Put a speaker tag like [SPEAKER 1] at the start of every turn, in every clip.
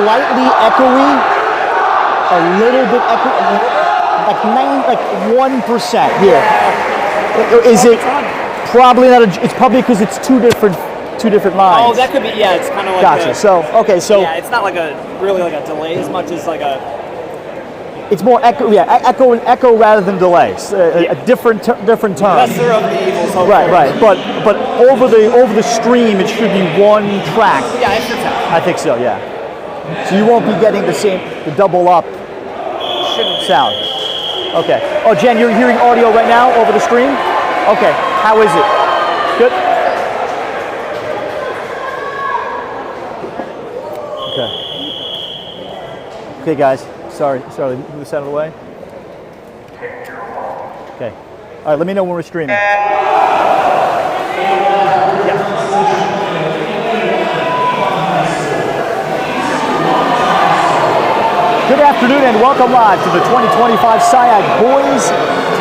[SPEAKER 1] slightly echoey, a little bit echoey, like 1% here. Is it probably not? It's probably because it's two different lines.
[SPEAKER 2] Oh, that could be. Yeah, it's kind of like.
[SPEAKER 1] Gotcha. So
[SPEAKER 2] yeah, it's not like really like a delay as much as like a.
[SPEAKER 1] It's more echo. Yeah, echo rather than delays. A different term.
[SPEAKER 2] Lesser of the evils.
[SPEAKER 1] Right. But over the stream, it should be one track.
[SPEAKER 2] Yeah, I think so.
[SPEAKER 1] I think so. Yeah. So you won't be getting the double up sound. Okay. Oh, Jen, you're hearing audio right now over the stream? Okay. How is it? Good? Okay. Okay, guys. Sorry, move this out of the way. Okay. All right, let me know when we're streaming. Good afternoon and welcome live to the 2025 CIAC Boys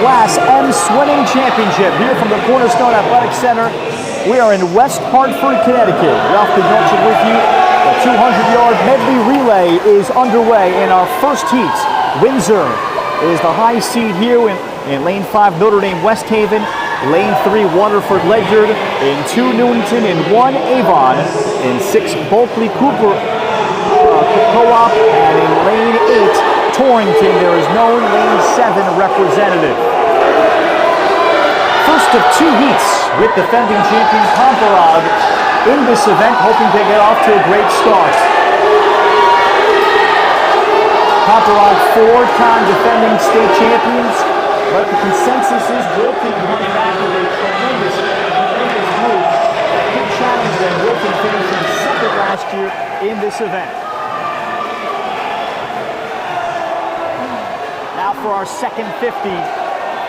[SPEAKER 1] Class M Swimming Championship here from the Cornerstone Athletic Center. We are in West Hartford, Connecticut. Ralph Pignocchi with you. The 200-yard medley relay is underway in our first heat. Windsor is the high seed here in Lane 5, Notre Dame West Haven. Lane 3, Waterford Ledyard. In 2, Newington. In 1, Avon. In 6, Bulkley Cooper Co-op, and in Lane 8, Torrington, there is no Lane 7 representative. First of 2 heats with defending champion Pomperod in this event, hoping to get off to a great start. Pomperod, 4-time defending state champions, but the consensus is Wilton coming back with a tremendous move. Good challenge that Wilton finishing second last year in this event. Now for our second 50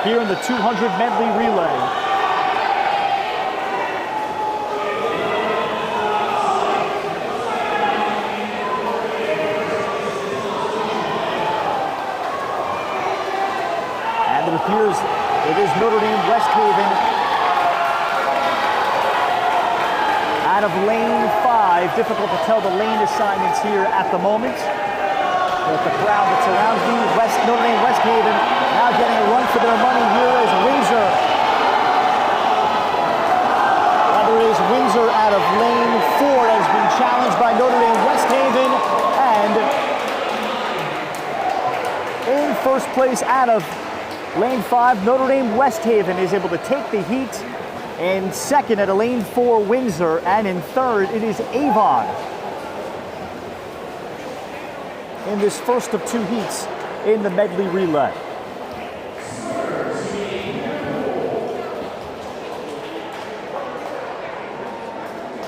[SPEAKER 1] here in the 200 medley relay. And it appears it is Notre Dame West Haven out of lane 5. Difficult to tell the lane assignments here at the moment. With the crowd that surrounds me, Notre Dame West Haven now getting a run for their money. Here is Windsor. And there is Windsor out of lane 4 that has been challenged by Notre Dame West Haven. And in first place out of lane 5, Notre Dame West Haven is able to take the heat. In second at a lane 4, Windsor. And in third, it is Avon. In this first of 2 heats in the medley relay.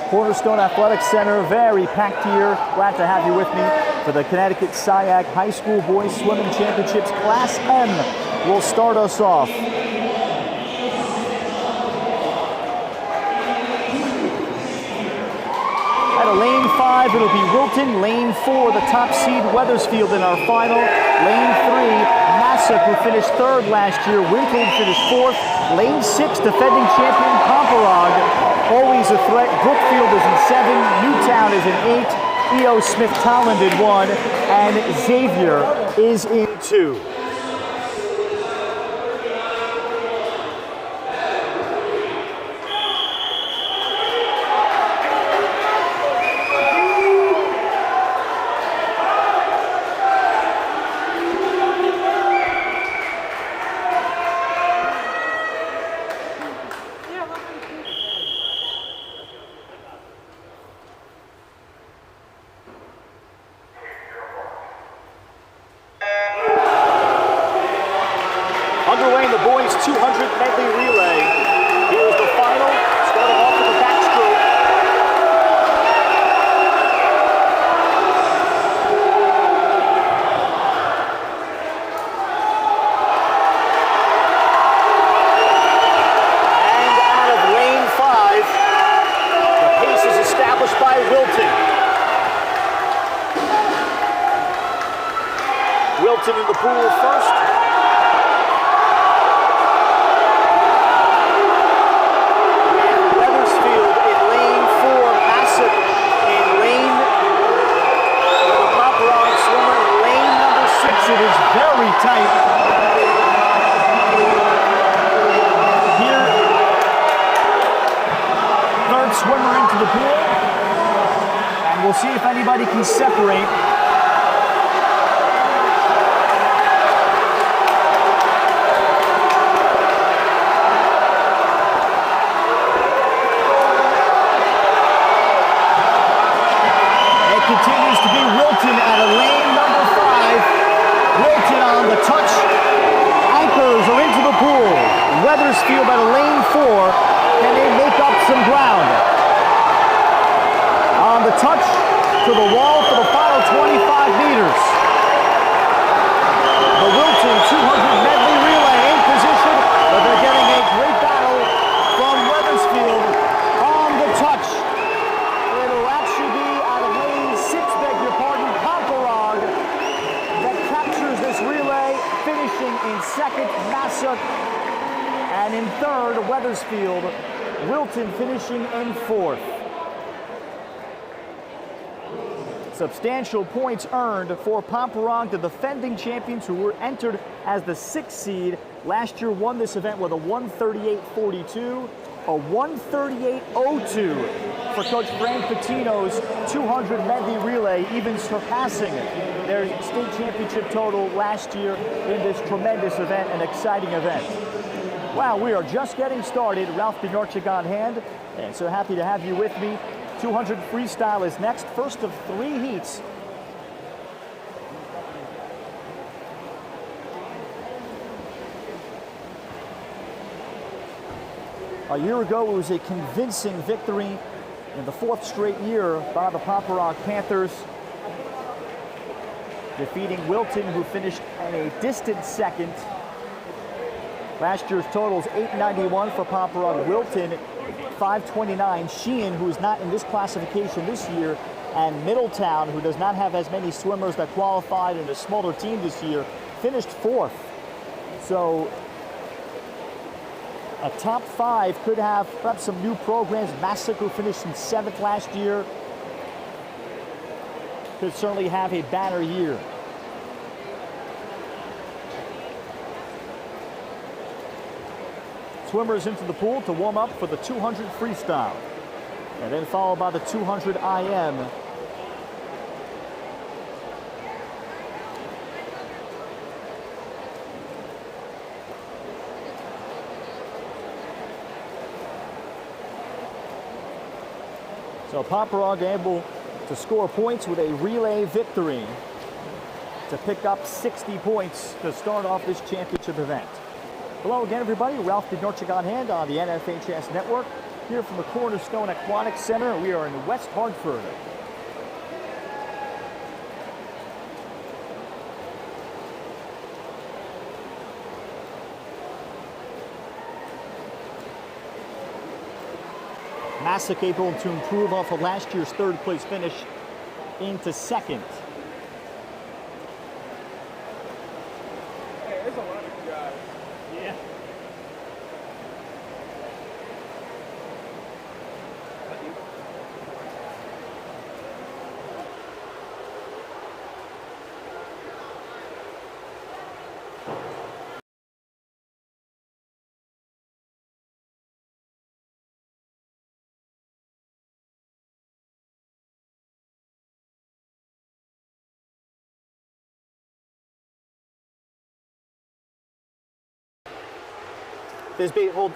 [SPEAKER 1] Cornerstone Athletic Center, very packed here. Glad to have you with me for the Connecticut CIAC High School Boys Swimming Championships. Class M will start us off. Lane 5, it'll be Wilton. Lane 4, the top seed Weathersfield in our final. Lane 3, Massac, who finished 3rd last year. Winfield finished 4th. Lane 6, defending champion Pomperod. Always a threat. Brookfield is in 7. Newtown is in 8. E.O. Smith-Tolland in 1. And Xavier is in 2. Underway in the boys 200 medley relay. Here's the final, starting off with the backstroke. And out of lane 5, the pace is established by Wilton. Wilton in the pool first. anybody can separate. It continues to be Wilton out of lane number 5. Wilton on the touch. Anchors are into the pool. Weathersfield out of lane 4. Can they make up some ground? On the touch to the wall for the final 25 meters. The Wilton 200 medley relay in position, but they're getting a great battle from Weathersfield on the touch. It'll actually be out of lane 6, beg your pardon, Pomperog that captures this relay, finishing in second, Massac, and in third, Weathersfield. Wilton finishing in 4th. Substantial points earned for Pomperog, the defending champions who were entered as the 6th seed. Last year won this event with a 138.42, a 138.02 for Coach Frank Patino's 200 medley relay, even surpassing their state championship total last year in this tremendous event, an exciting event. Wow, we are just getting started. Ralph Bjorchik on hand, and so happy to have you with me. 200 freestyle is next, first of 3 heats. A year ago, it was a convincing victory in the 4th straight year by the Pomperog Panthers, defeating Wilton, who finished in a distant second. Last year's total is 891 for Pomperog. Wilton, 529. Sheehan, who is not in this classification this year, and Middletown, who does not have as many swimmers that qualified in a smaller team this year, finished 4th. So a top 5 could have perhaps some new programs. Massac, who finished in 7th last year, could certainly have a banner year. Swimmers into the pool to warm up for the 200 freestyle, and then followed by the 200 IM. So Pomperog able to score points with a relay victory to pick up 60 points to start off this championship event. Hello again, everybody. Ralph Bjorchik on hand on the NFHS Network, here from the Cornerstone Aquatic Center. We are in West Hartford. Massac able to improve off of last year's 3rd place finish into 2nd.
[SPEAKER 3] Hey, there's a lot of you guys.
[SPEAKER 1] Yeah. This bait hold.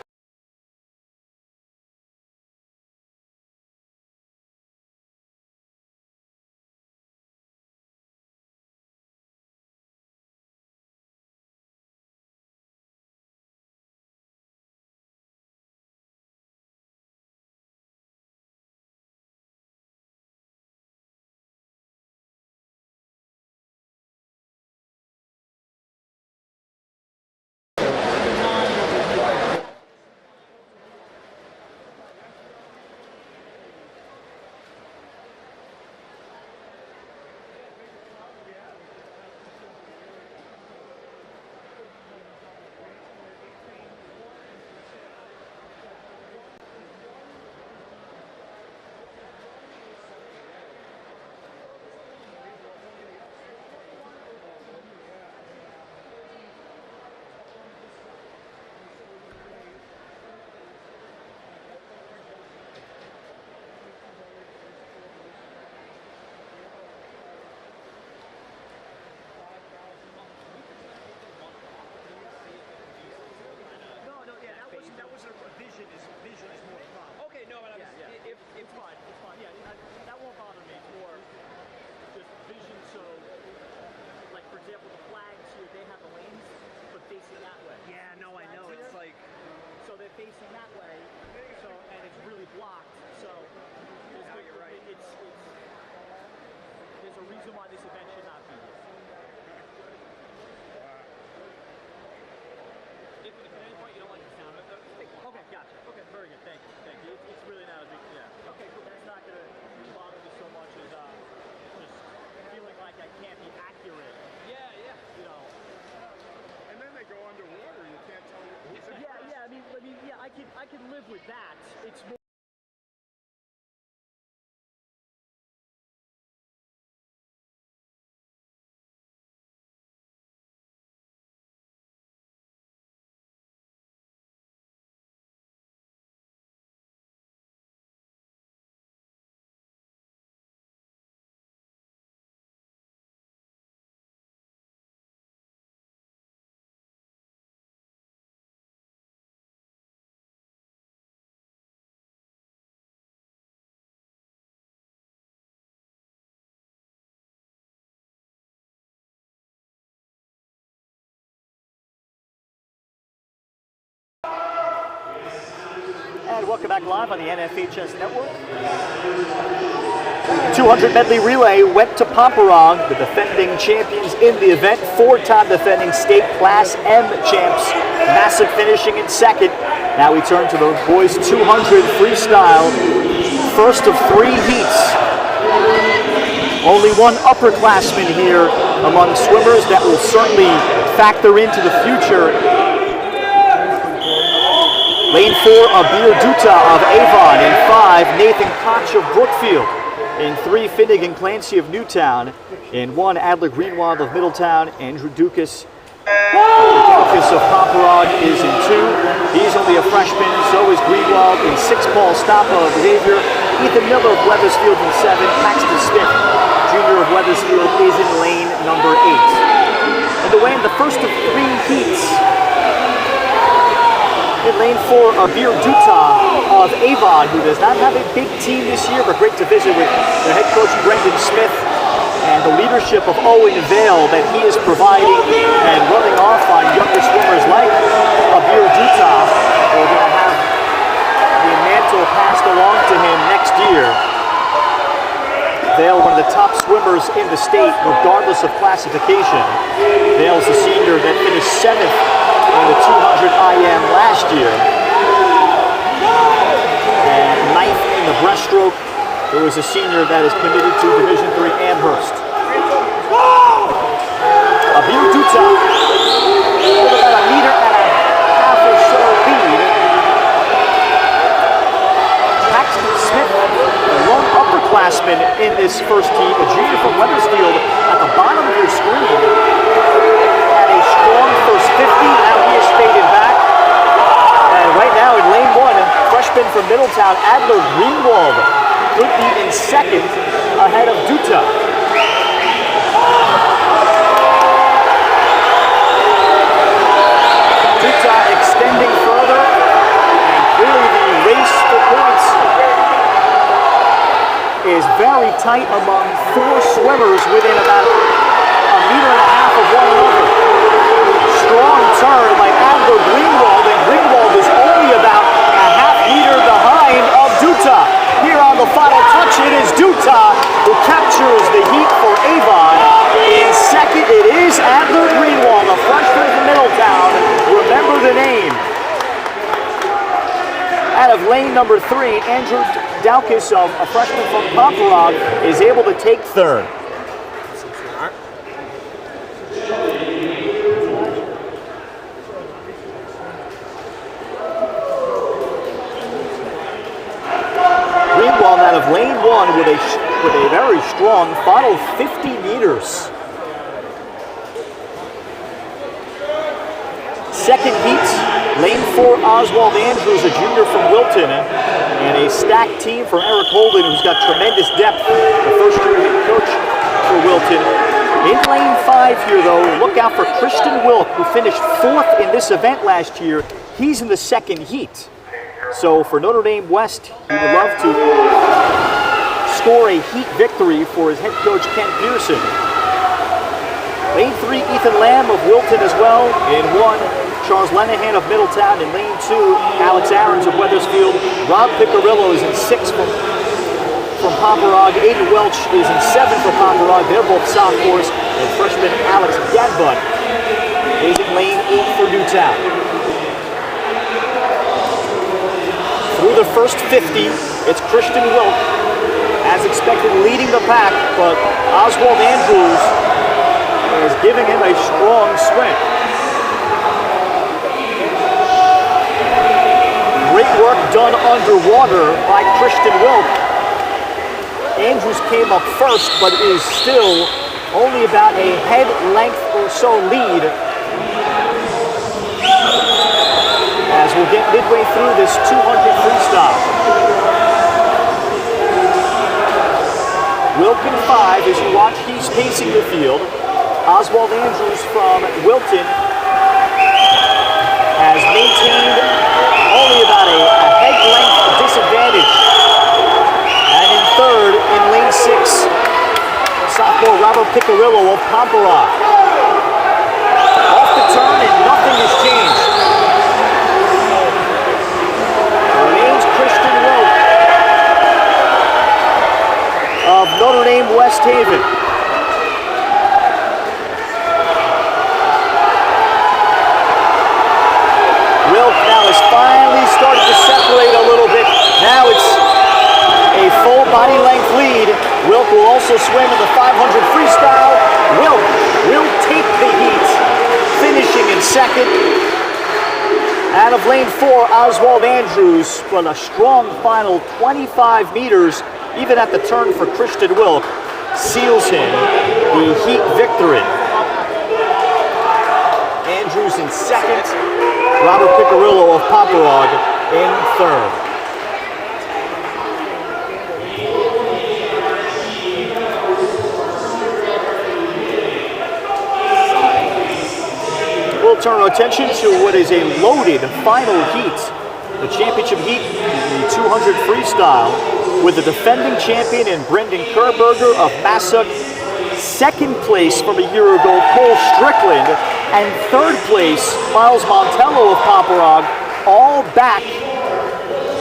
[SPEAKER 1] can live with that. It's more. And welcome back live on the NFHS Network. 200 medley relay went to Pomperong, the defending champions in the event, four-time defending state Class M champs. Massive finishing in second. Now we turn to the boys 200 freestyle. First of three heats. Only one upperclassman here among swimmers that will certainly factor into the future. Lane 4, Abir Dutta of Avon. In 5, Nathan Koch of Brookfield. In 3, Finnegan Clancy of Newtown. In 1, Adler Greenwald of Middletown. Andrew Dukas of Pomperong is in 2. He's only a freshman, so is Greenwald. In 6, Paul Stoppa of Xavier. Ethan Miller of Weathersfield in 7. Paxton Smith, Jr. of Weathersfield, is in lane number 8. And away in the first of 3 heats. In lane 4, Abir Dutta of Avon, who does not have a big team this year, but great to visit with their head coach Brendan Smith and the leadership of Owen Vale that he is providing and running off on younger swimmers like Abir Dutta. We're going to have the mantle passed along to him next year. Vale, one of the top swimmers in the state, regardless of classification. Vale's a senior that finished 7th in the 200 IM last year. And 9th in the breaststroke. There was a senior that is committed to Division III Amherst. Abir Dutta with about a meter and a half or so lead. Paxton Smith, a lone upperclassman in this first heat, a junior from Weathersfield, at the bottom of your screen. Had a strong first 50, now he is faded back. And right now in lane 1, a freshman from Middletown, Adler Greenwald, could be in second ahead of Dutta. Dutta extending further, and clearly the race for points is very tight among 4 swimmers within about a meter and a half of one another. Strong turn by Adler Greenwald, and Greenwald is only about a half meter behind of Dutta. Here on the final touch, it is Dutta who captures the heat for Avon. In second, it is Adler Greenwald, a freshman from Middletown. Remember the name. Out of lane number 3, Andrew Dukas, a freshman from Pomperong, is able to take third. Greenwald out of lane 1 with a very strong final 50 meters. Second heat, lane 4, Oswald Andrews, a junior from Wilton, and a stacked team from Eric Holden, who's got tremendous depth, the first-year head coach for Wilton. In lane 5 here, though, look out for Christian Wilk, who finished 4th in this event last year. He's in the second heat. So for Notre Dame West, he would love to score a heat victory for his head coach, Ken Pearson. Lane 3, Ethan Lamb of Wilton as well. In 1, Charles Lenahan of Middletown. In lane 2, Alex Aarons of Weathersfield. Rob Picarillo is in 6 from Pomperong. Aiden Welch is in 7 for Pomperong. They're both sophomores. And freshman Alex Gadbut is in lane 8 for Newtown. Through the first 50, it's Christian Wilk, as expected, leading the pack, but Oswald Andrews is giving him a strong swing. Great work done underwater by Christian Wilk. Andrews came up first, but is still only about a head length or so lead as we'll get midway through this 200 freestyle. Wilk in 5 as you watch, he's pacing the field. Oswald Andrews from Wilton has maintained only about a head length disadvantage. And in third, in lane 6, sophomore Robert Picarillo of Pomperaugh. Off the turn and nothing has changed. Remains Christian Wilk of Notre Dame West Haven. Wilk now has finally started to separate a little bit. Now it's a full body length lead. Wilk will also swim in the 500 freestyle. Wilk will take the heat, finishing in second. Out of lane 4, Oswald Andrews, but a strong final 25 meters, even at the turn for Christian Wilk, seals him the heat victory. Andrews in second, Robert Picarillo of Pomperaugh in third. We'll turn our attention to what is a loaded final heat. The championship heat, the 200 freestyle, with the defending champion in Brendan Kerberger of Massac, second place from a year ago, Cole Strickland, and third place, Miles Montello of Pomperaugh, all back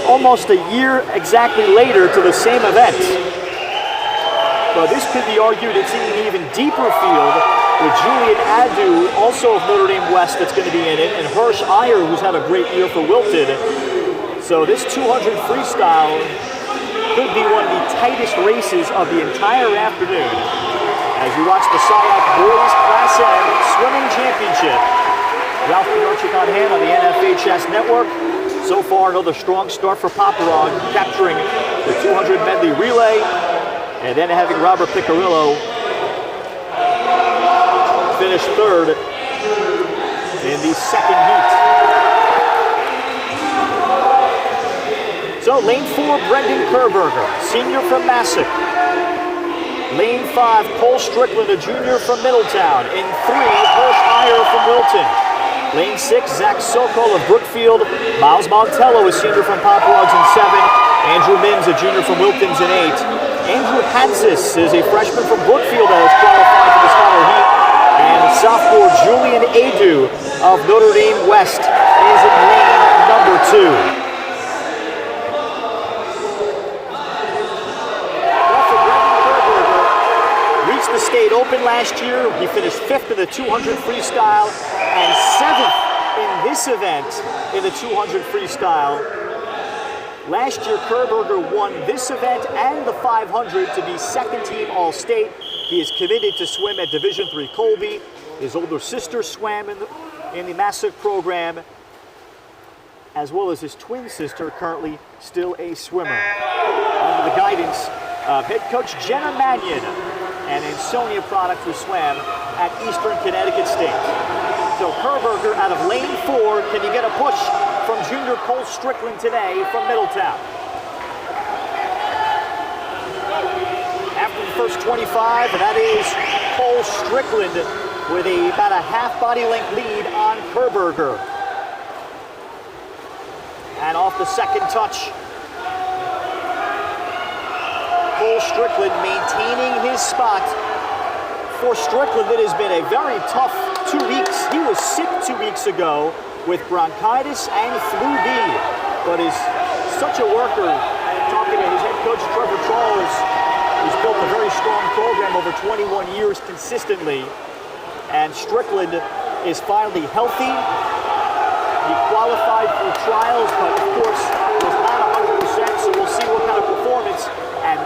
[SPEAKER 1] almost a year exactly later to the same event. So this could be argued it's in an even deeper field with Julian Adu, also of Notre Dame West, that's going to be in it, and Hirsch Iyer, who's had a great year for Wilton. So this 200 freestyle could be one of the tightest races of the entire afternoon as you watch the CIAC Boys Class M Swimming Championship. Ralph Pinocchik on hand on the NFHS Network. So far, another strong start for Pomperaugh, capturing the 200 medley relay, and then having Robert Picarillo finish third in the second heat. So lane 4, Brendan Kerberger, senior from Massac. Lane 5, Cole Strickland, a junior from Middletown. In 3, Hirsch Iyer from Wilton. Lane 6, Zach Sokol of Brookfield. Miles Montello, a senior from Pomperaugh, in 7. Andrew Mims, a junior from Wilkins, in 8. Andrew Hansis is a freshman from Brookfield that has qualified for the final heat. And sophomore Julian Adu of Notre Dame West is in lane number 2. The state open last year. He finished 5th in the 200 freestyle and 7th in this event in the 200 freestyle. Last year, Kerberger won this event and the 500 to be second team All-State. He is committed to swim at Division III Colby. His older sister swam in the Massac program, as well as his twin sister, currently still a swimmer. Under the guidance of head coach Jenna Mannion, and Ansonia product who swam at Eastern Connecticut State. So Kerberger out of lane 4, can you get a push from junior Cole Strickland today from Middletown? After the first 25, and that is Cole Strickland with about a half body length lead on Kerberger. And off the second touch, Cole Strickland maintaining his spot. For Strickland, it has been a very tough 2 weeks. He was sick 2 weeks ago with bronchitis and flu B, but is such a worker. Talking to his head coach, Trevor Charles, who's built a very strong program over 21 years consistently. And Strickland is finally healthy. He qualified through trials, but of course was not 100%, so we'll see what kind of performance and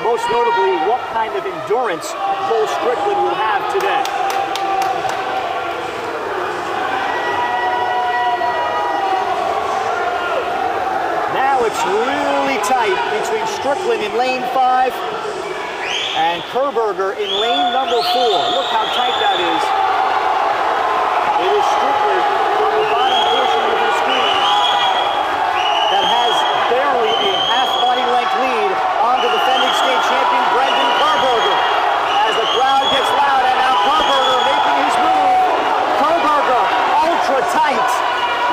[SPEAKER 1] most notably what kind of endurance Cole Strickland will have today. It's really tight between Strickland in lane 5 and Kerberger in lane number 4. Look how tight that is. It is Strickland on the bottom portion of the screen that has barely a half body length lead on the defending state champion Brendan Kerberger. As the crowd gets loud, and now Kerberger making his move. Kerberger ultra tight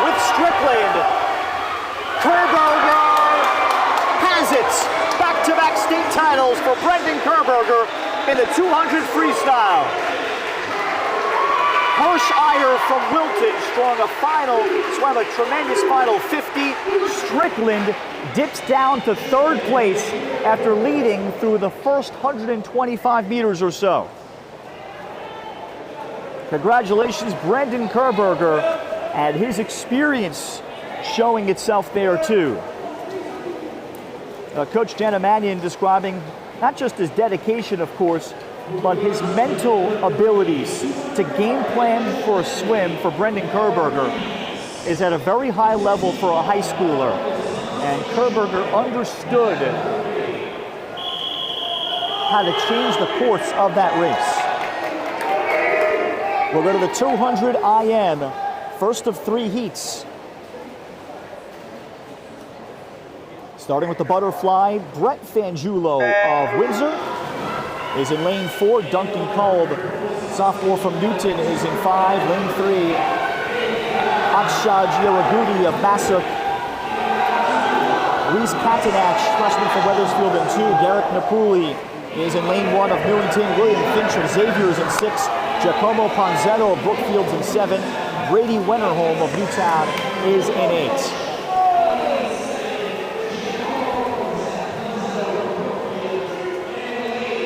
[SPEAKER 1] with Strickland. Kerberger has it. Back-to-back state titles for Brendan Kerberger in the 200 freestyle. Hirsch-Iyer from Wilton strung swam a tremendous final 50. Strickland dips down to 3rd place after leading through the first 125 meters or so. Congratulations, Brendan Kerberger, and his experience showing itself there too. Coach Jenna Mannion describing not just his dedication, of course, but his mental abilities to game plan for a swim for Brendan Kerberger is at a very high level for a high schooler. And Kerberger understood how to change the course of that race. We'll go to the 200 IM, first of 3 heats. Starting with the butterfly, Brett Fangiulo of Windsor is in lane 4. Duncan Kolb, sophomore from Newton, is in 5. Lane 3, Akshaj Yeragudi of Massac. Reese Katanach, freshman from Weathersfield, in 2. Garrick Napoli is in lane 1 of Newington. William Finch of Xavier is in 6. Giacomo Ponzetto of Brookfields in 7. Brady Wennerholm of Newtown is in 8.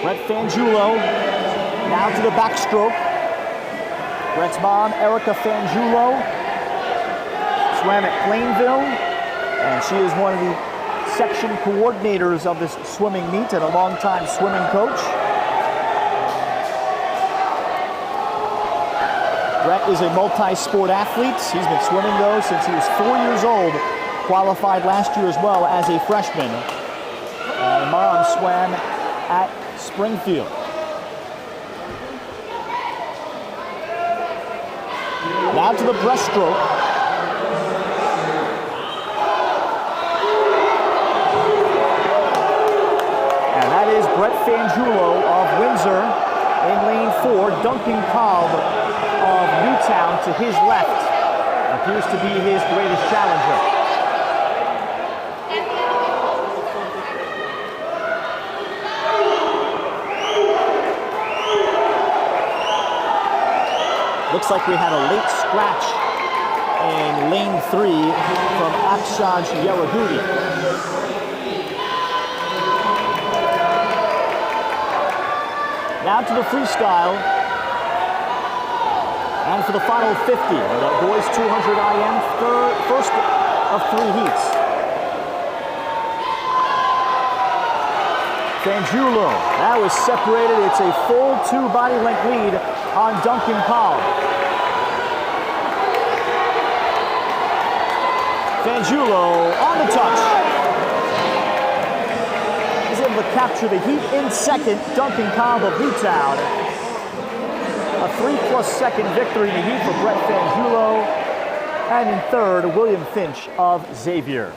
[SPEAKER 1] Brett Fangiulo now to the backstroke. Brett's mom, Erica Fangiulo, swam at Plainville, and she is one of the section coordinators of this swimming meet and a longtime swimming coach. Brett is a multi-sport athlete. He's been swimming, though, since he was 4 years old. Qualified last year as well as a freshman. And mom swam at Springfield. Now to the breaststroke. And that is Brett Fangiulo of Windsor in lane 4. Duncan Kolb of Newtown to his left. Appears to be his greatest challenger. Looks like we had a late scratch in lane 3 from Akshaj Yeragudi. Now to the freestyle. And for the final 50, the boys 200 IM, first of 3 heats. Fangiulo, that was separated. It's a full 2 body length lead on Duncan Kolb. Fangiulo on the touch. He's able to capture the heat in second. Duncan Kolb of Newtown. A 3+ second victory in the heat for Brett Fangiulo. And in third, William Finch of Xavier.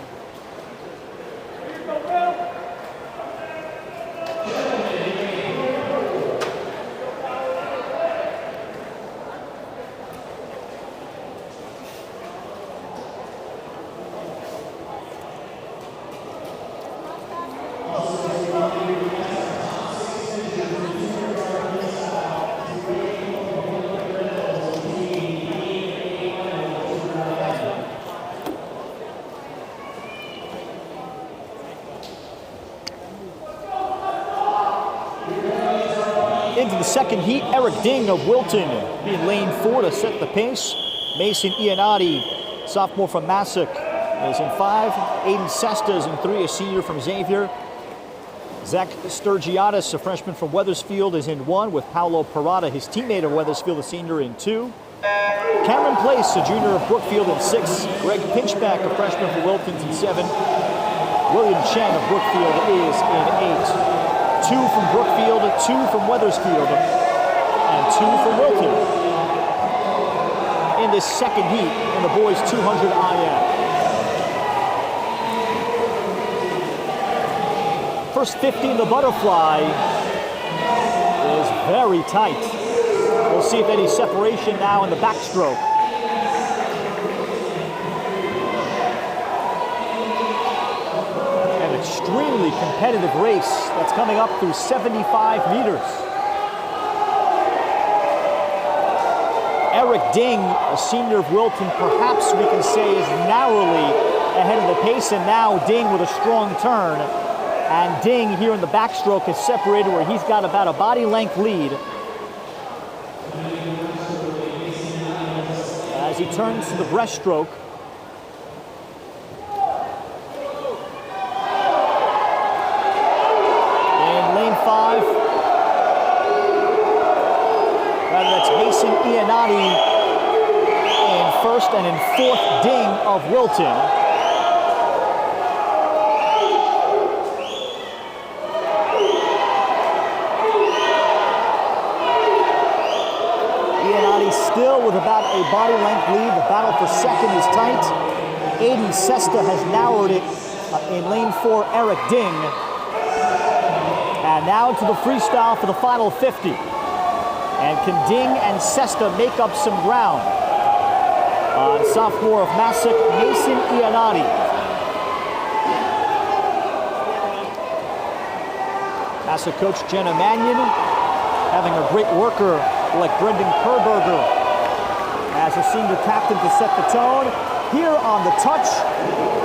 [SPEAKER 1] Into the second heat, Eric Ding of Wilton in lane 4 to set the pace. Mason Iannotti, sophomore from Massac, is in 5. Aiden Sesta is in 3, a senior from Xavier. Zach Sturgiadis, a freshman from Weathersfield, is in 1, with Paolo Parada, his teammate of Weathersfield, a senior, in 2. Cameron Place, a junior of Brookfield, in 6. Greg Pinchback, a freshman from Wilton, in 7. William Chen of Brookfield is in 8. 2 from Brookfield, 2 from Weathersfield, and 2 from Wilton in this second heat in the boys 200 IM. First 50 in the butterfly is very tight. We'll see if any separation now in the backstroke. An extremely competitive race that's coming up through 75 meters. Eric Ding, a senior of Wilton, perhaps we can say is narrowly ahead of the pace, and now Ding with a strong turn. And Ding here in the backstroke is separated where he's got about a body length lead. As he turns to the breaststroke. In lane 5. That's Mason Iannotti in first, and in fourth, Ding of Wilton. Iannotti still with about a body length lead. The battle for second is tight. Aiden Sesta has narrowed it in lane 4, Eric Ding. And now to the freestyle for the final 50. And can Ding and Sesta make up some ground? Sophomore of Massac, Mason Iannotti. Massac coach Jenna Mannion having a great worker like Brendan Kerberger as a senior captain to set the tone. Here on the touch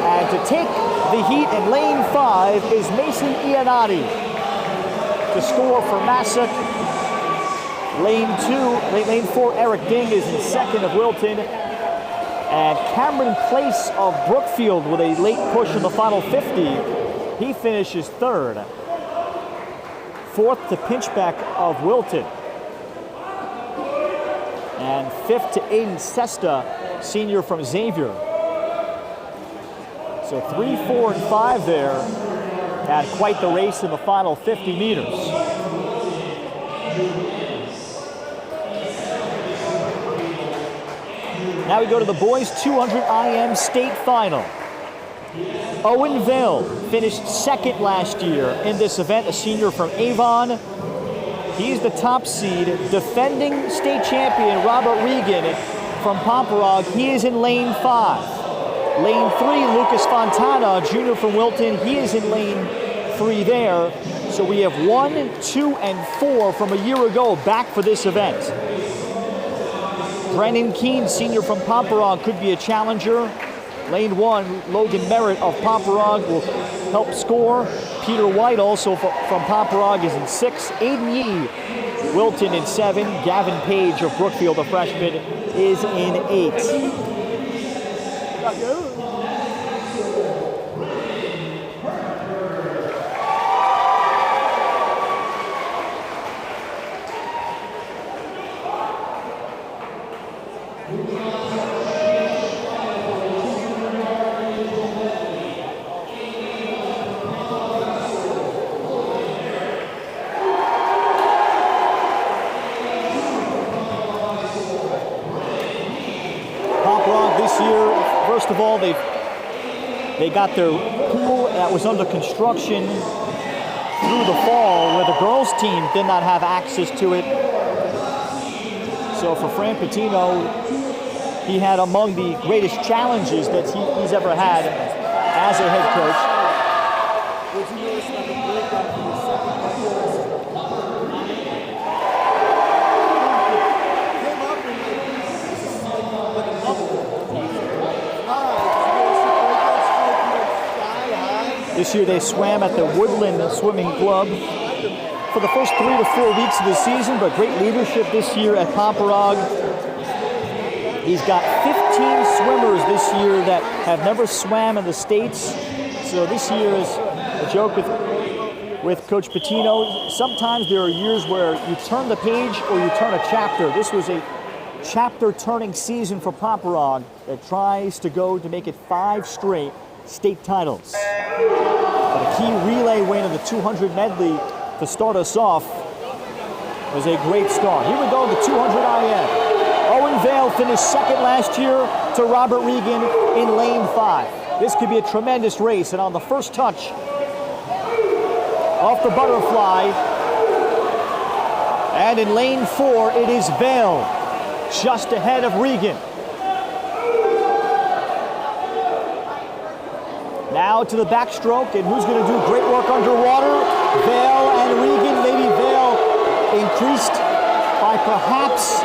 [SPEAKER 1] and to take the heat in lane 5 is Mason Iannotti to score for Massac. Lane 4, Eric Ding is in second of Wilton. And Cameron Place of Brookfield with a late push in the final 50. He finishes third. Fourth to Pinchbeck of Wilton. And fifth to Aiden Sesta, senior from Xavier. So 3, 4, and 5 there. Had quite the race in the final 50 meters. Now we go to the boys 200 IM state final. Owen Vale finished second last year in this event, a senior from Avon. He's the top seed, defending state champion Robert Regan from Pomperaug. He is in lane 5. Lane 3, Lucas Fontana, junior from Wilton. He is in lane 3 there. So we have 1, 2, and 4 from a year ago back for this event. Brennan Keene, senior from Pomperaug, could be a challenger. Lane 1, Logan Merritt of Pomperaug will help score. Peter White, also from Pomperaug, is in 6. Aiden Yee, Wilton in 7. Gavin Page of Brookfield, a freshman, is in 8. First of all, they got their pool that was under construction through the fall, where the girls' team did not have access to it. So for Fran Patino, he had among the greatest challenges that he's ever had as a head coach. Would you notice like a breakdown from the second This year they swam at the Woodland Swimming Club for the first 3 to 4 weeks of the season, but great leadership this year at Pomperaug. He's got 15 swimmers this year that have never swam in the States. So this year is a joke with Coach Patino. Sometimes there are years where you turn the page or you turn a chapter. This was a chapter-turning season for Pomperaug that tries to go to make it 5 straight state titles. But a key relay win of the 200 medley to start us off was a great start. Here we go, the 200 IM. Owen Vale finished second last year to Robert Regan in lane 5. This could be a tremendous race, and on the first touch off the butterfly, and in lane 4, it is Vale, just ahead of Regan. Now to the backstroke, and who's going to do great work underwater? Vale and Regan. Maybe Vale increased by perhaps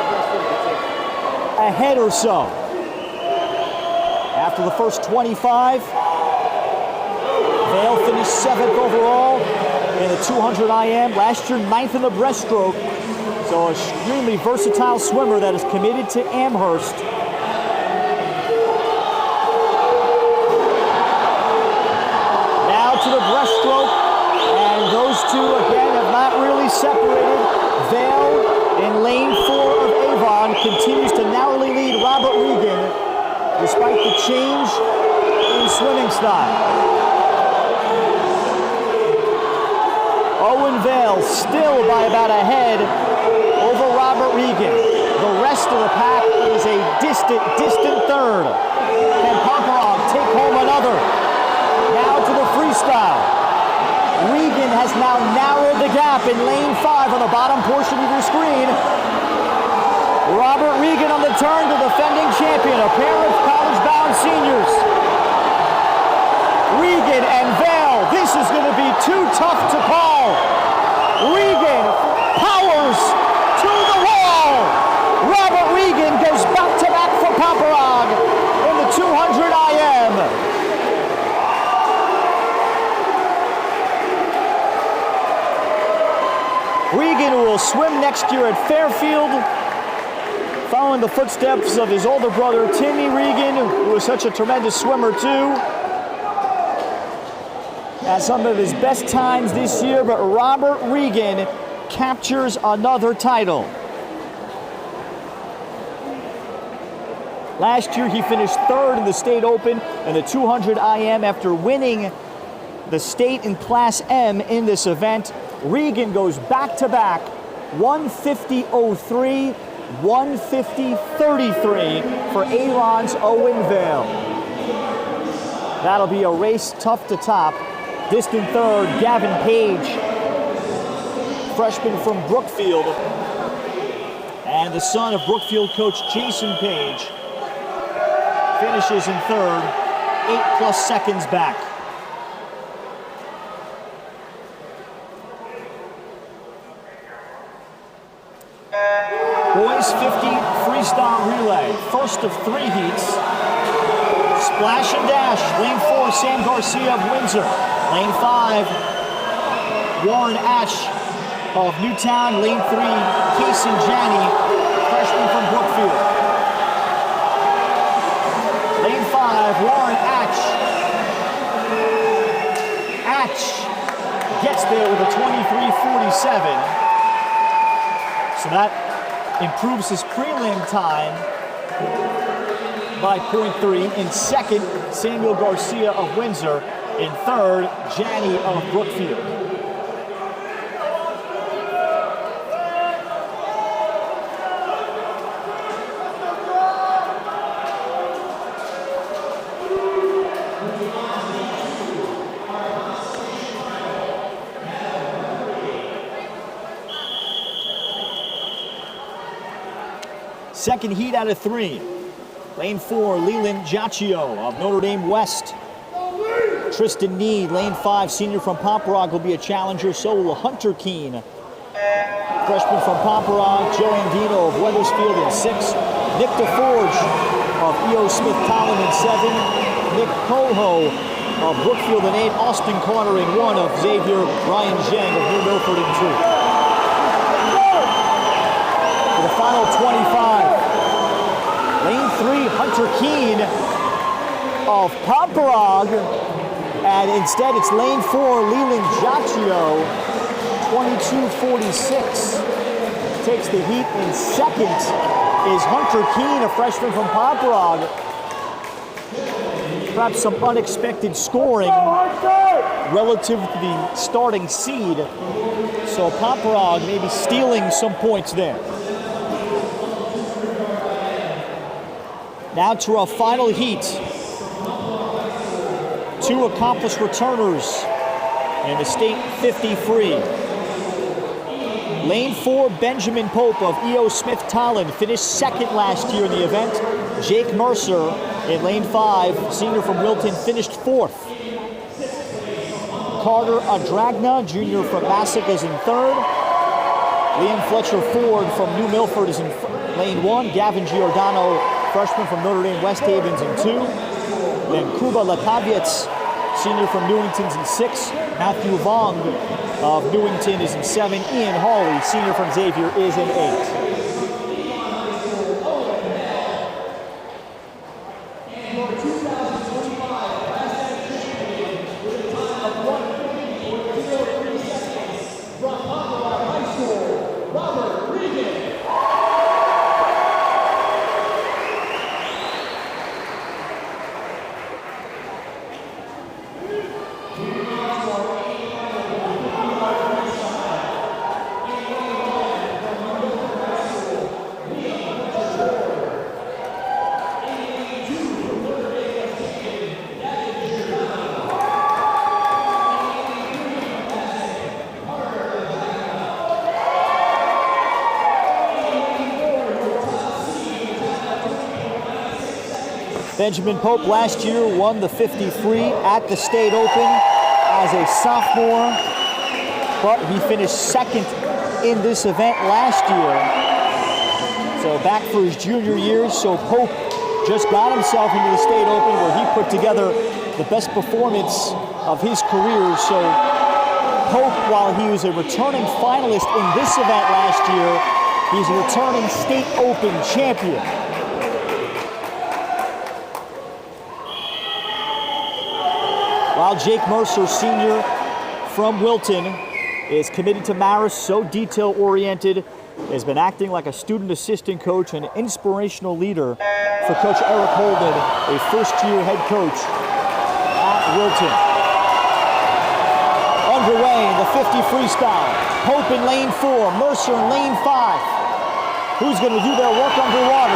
[SPEAKER 1] a head or so. After the first 25, Vale finished 7th overall in the 200 IM. Last year, 9th in the breaststroke. So an extremely versatile swimmer that is committed to Amherst. Now to the breaststroke, and those two again have not really separated. Vale in lane 4 of Avon continues to narrowly lead Robert Regan despite the change in swimming style. Owen Vale still by about a head over Robert Regan. The rest of the pack is a distant third. Can Pomperaug take home another? Now to the freestyle. Regan has now narrowed the gap in lane 5 on the bottom portion of your screen. Robert Regan on the turn to defending champion, a pair of college-bound seniors. Regan and Vale, this is going to be too tough to call. Regan powers to the wall. Robert Regan goes back-to-back for Pomperaug in the 200 IM. Regan will swim next year at Fairfield, following the footsteps of his older brother, Timmy Regan, who was such a tremendous swimmer too. At some of his best times this year, but Robert Regan captures another title. Last year, he finished 3rd in the state open and the 200 IM after winning the state in Class M in this event. Regan goes back-to-back, 150.03, 150.33 for Avon's Owen Vale. That'll be a race tough to top. Distant third, Gavin Page, freshman from Brookfield, and the son of Brookfield coach Jason Page, finishes in third, 8+ seconds back. Boys 50 freestyle relay, first of 3 heats. Splash and dash, lane 4, Sam Garcia of Windsor. Lane 5, Warren Ash of Newtown. Lane 3, Kason Janney, freshman from Brookfield. Lane 5, Warren Ash. Ash gets there with a 23:47. So that improves his prelim time by 0.3. In second, Samuel Garcia of Windsor. In third, Janney of Brookfield. Second heat out of 3. Lane 4, Leland Giacchio of Notre Dame West. Tristan Need, lane 5, senior from Pomperaug, will be a challenger. So will Hunter Keene, freshman from Pomperaug. Joe Andino of Weathersfield in 6. Nick DeForge of E.O. Smith Collin in 7. Nick Coho of Brookfield in 8. Austin Carter in 1 of Xavier. Ryan Zhang of New Milford in 2. For the final 25. Lane 3, Hunter Keene of Pomperaug. And instead, it's lane 4, Leland Giacchio, 22:46. Takes the heat. In second is Hunter Keene, a freshman from Pomperaug. perhaps some unexpected scoring relative to the starting seed. So Paparag maybe stealing some points there. Now to our final heat. Two accomplished returners in the state 50 free. Lane 4, Benjamin Pope of E.O. Smith Tallinn finished second last year in the event. Jake Mercer in lane 5, senior from Wilton, finished fourth. Carter Adragna, junior from Massac, is in third. Liam Fletcher Ford from New Milford is in lane 1. Gavin Giordano, freshman from Notre Dame West Havens, in 2. Then Kuba Latavietz, senior from Newington's, in 6. Matthew Vong of Newington is in 7. Ian Hawley, senior from Xavier, is in 8. Benjamin Pope last year won the 53 at the State Open as a sophomore, but he finished second in this event last year. So back for his junior year, so Pope just got himself into the State Open where he put together the best performance of his career. So Pope, while he was a returning finalist in this event last year, he's a returning State Open champion. While Jake Mercer, senior from Wilton, is committed to Marist, so detail-oriented, has been acting like a student assistant coach and inspirational leader for Coach Eric Holden, a first-year head coach at Wilton. Underway in the 50 freestyle. Pope in lane 4, Mercer in lane 5. Who's going to do their work underwater?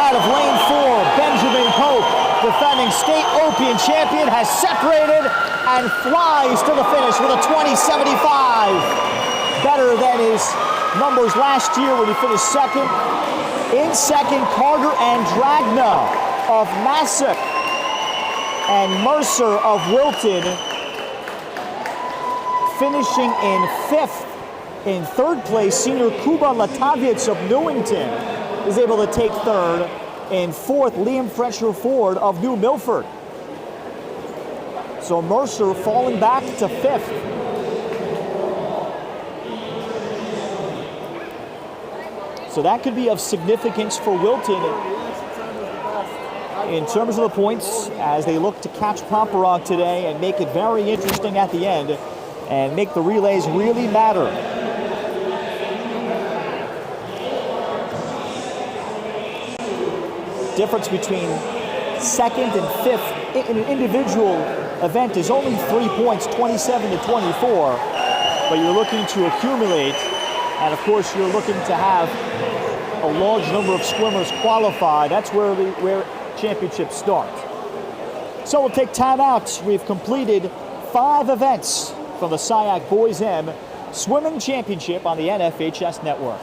[SPEAKER 1] Out of lane 4, Benjamin Pope, defending State Open champion, has separated and flies to the finish with a 20.75. Better than his numbers last year when he finished second. In second, Carter Adragna of Massac and Mercer of Wilton finishing in 5th. In 3rd place, senior Kuba Latavietz of Newington is able to take 3rd. In 4th, Liam Fletcher Ford of New Milford. So Mercer falling back to 5th. So that could be of significance for Wilton in terms of the points as they look to catch Paparag today and make it very interesting at the end and make the relays really matter. Difference between 2nd and 5th in an individual event is only 3 points, 27 to 24, but you're looking to accumulate, and of course you're looking to have a large number of swimmers qualify. That's where championships start. So we'll take time out. We've completed 5 events from the CIAC Boys M Swimming Championship on the NFHS Network.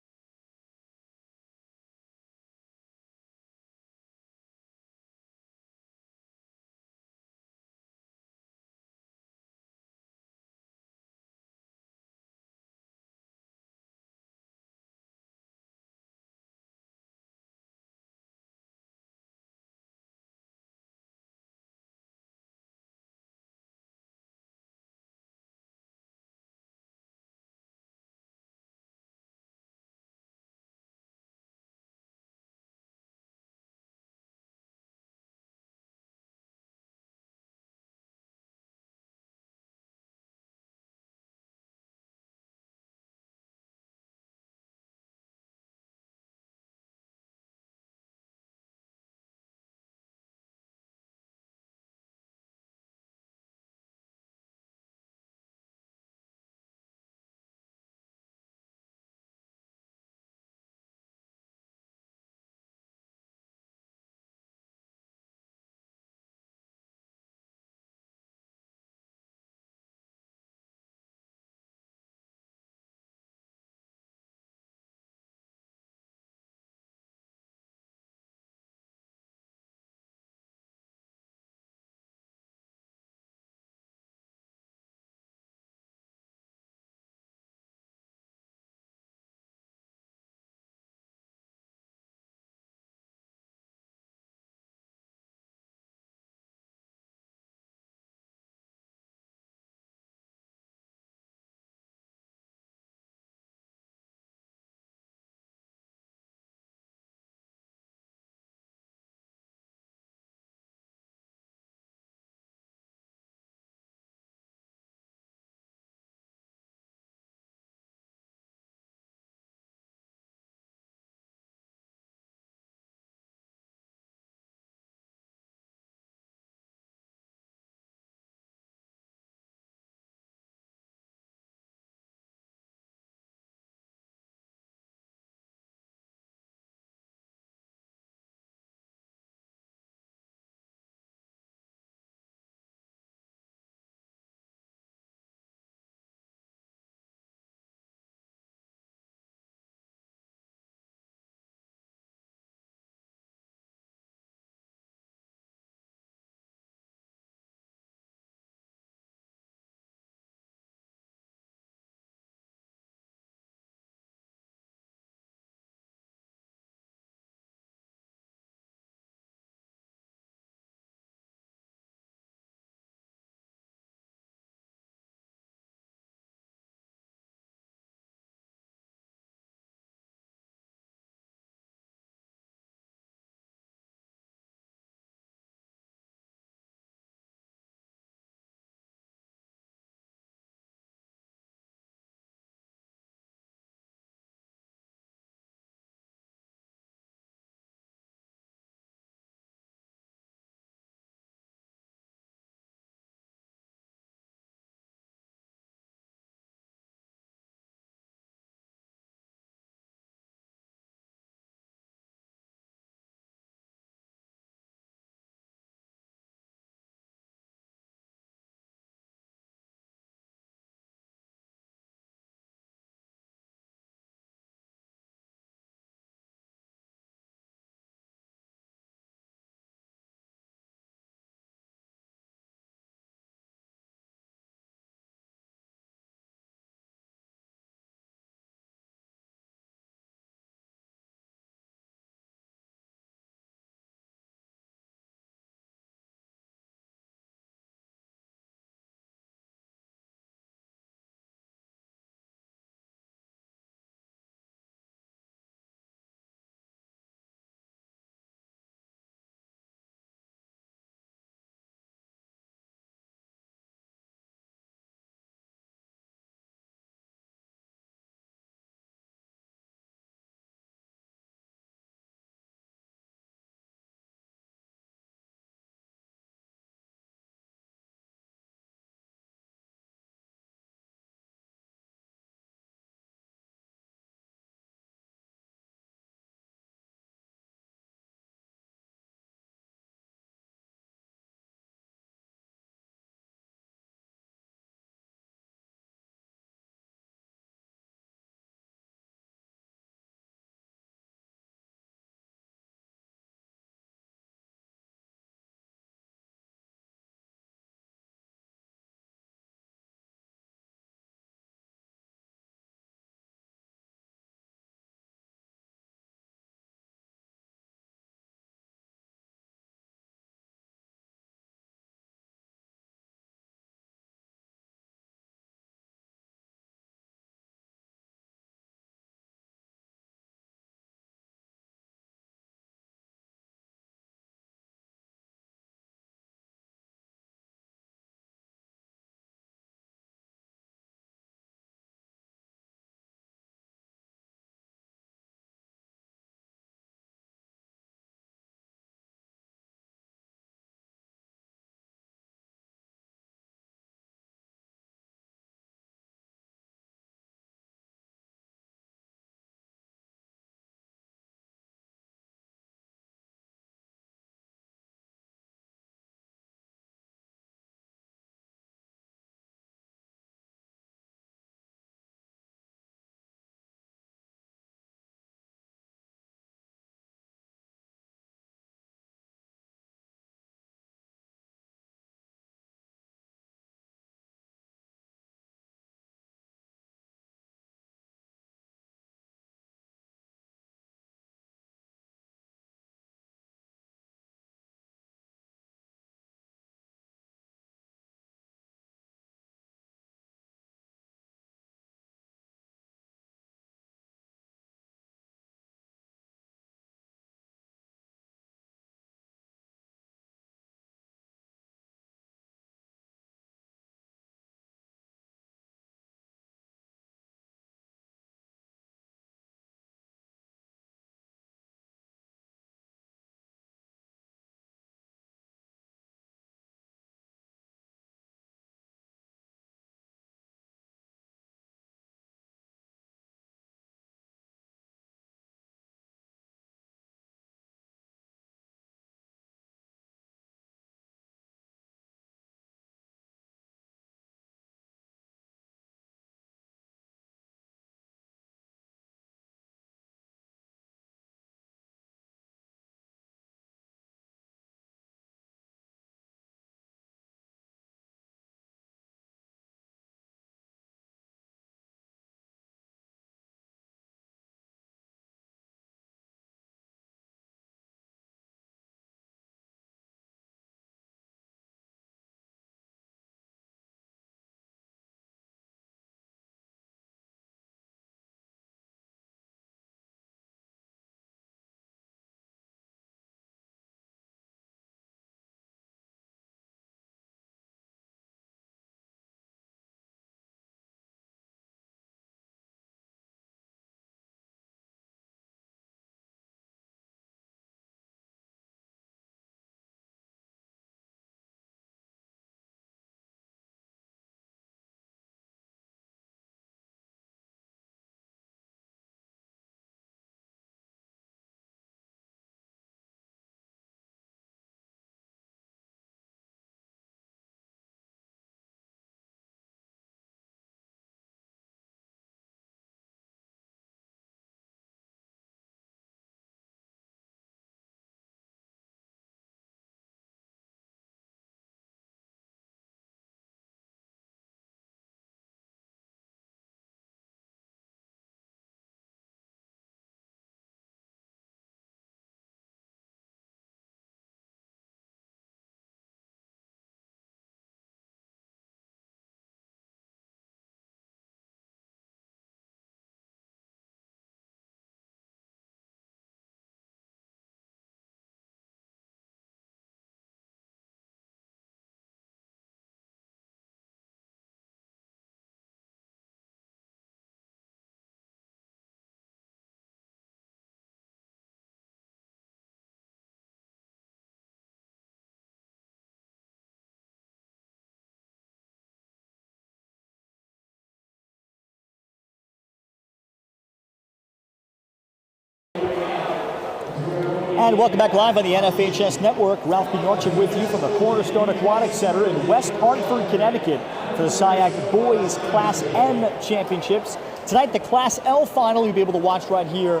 [SPEAKER 1] And welcome back live on the NFHS Network. Ralph Bjornson with you from the Cornerstone Aquatic Center in West Hartford, Connecticut for the CIAC Boys Class M Championships. Tonight, the Class L final you'll be able to watch right here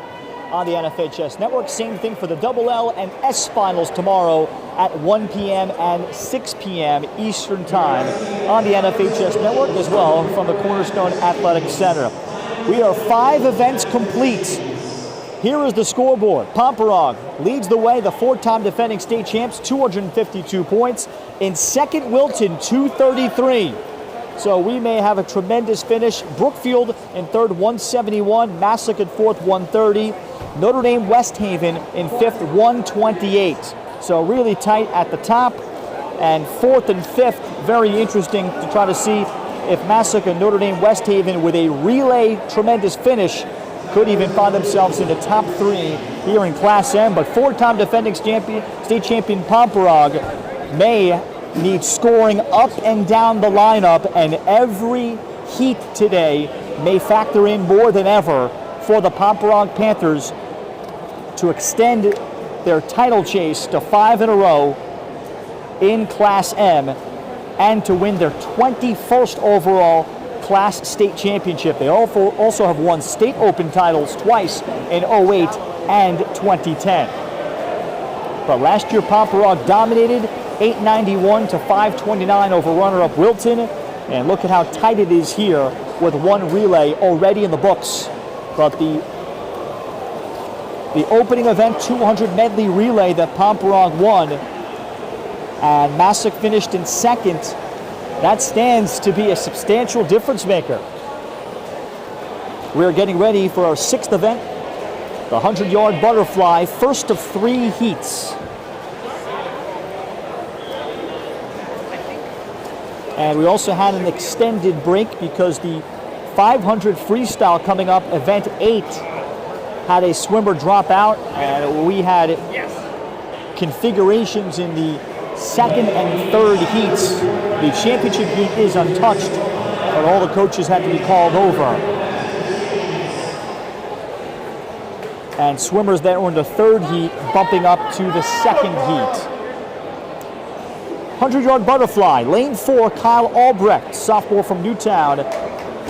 [SPEAKER 1] on the NFHS Network. Same thing for the Double L and S finals tomorrow at 1 p.m. and 6 p.m. Eastern Time on the NFHS Network as well from the Cornerstone Athletic Center. We are 5 events complete. Here is the scoreboard. Pomperog leads the way, the 4-time defending state champs, 252 points. In second, Wilton, 233. So we may have a tremendous finish. Brookfield in third, 171. Massac in fourth, 130. Notre Dame West Haven in fifth, 128. So really tight at the top. And fourth and fifth, very interesting to try to see if Massac and Notre Dame West Haven with a relay tremendous finish could even find themselves in the top 3 here in Class M. But 4-time defending state champion Pomperog may need scoring up and down the lineup, and every heat today may factor in more than ever for the Pomperog Panthers to extend their title chase to 5 in a row in Class M and to win their 21st overall Class State Championship. They also have won state open titles twice in 08 and 2010. But last year, Pomperog dominated 891 to 529 over runner-up Wilton. And look at how tight it is here with 1 relay already in the books. But the opening event 200 medley relay that Pomperog won and Massac finished in second, that stands to be a substantial difference maker. We're getting ready for our 6th event, the 100-yard butterfly, first of 3 heats. And we also had an extended break because the 500 freestyle coming up, event 8, had a swimmer drop out, and we had configurations in the 2nd and 3rd heats. The championship heat is untouched, but all the coaches had to be called over. And swimmers that were in the 3rd heat bumping up to the 2nd heat. 100-yard butterfly, lane 4, Kyle Albrecht, sophomore from Newtown.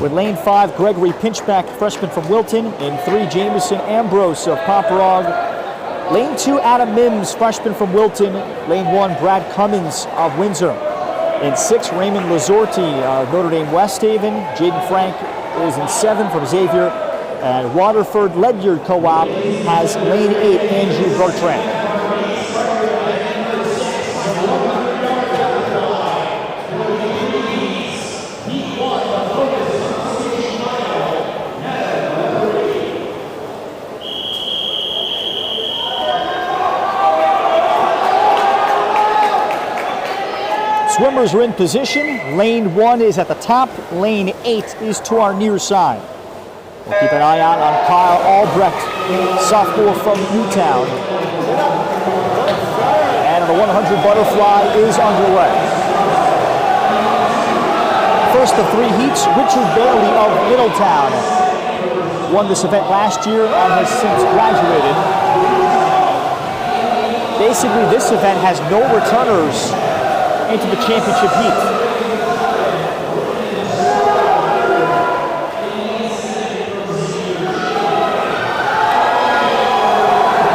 [SPEAKER 1] With lane 5, Gregory Pinchback, freshman from Wilton. In 3, Jamison Ambrose of Pomperog. Lane 2, Adam Mims, freshman from Wilton. Lane 1, Brad Cummins of Windsor. In 6, Raymond Lazorti of Notre Dame West Haven. Jaden Frank is in 7 from Xavier. And Waterford Ledyard Co-op has lane 8, Andrew Bertrand. Swimmers are in position. Lane 1 is at the top. Lane 8 is to our near side. We'll keep an eye out on Kyle Albrecht, sophomore from Newtown. And the 100 butterfly is underway. First of 3 heats, Richard Bailey of Middletown won this event last year and has since graduated. Basically, this event has no returners into the championship heat.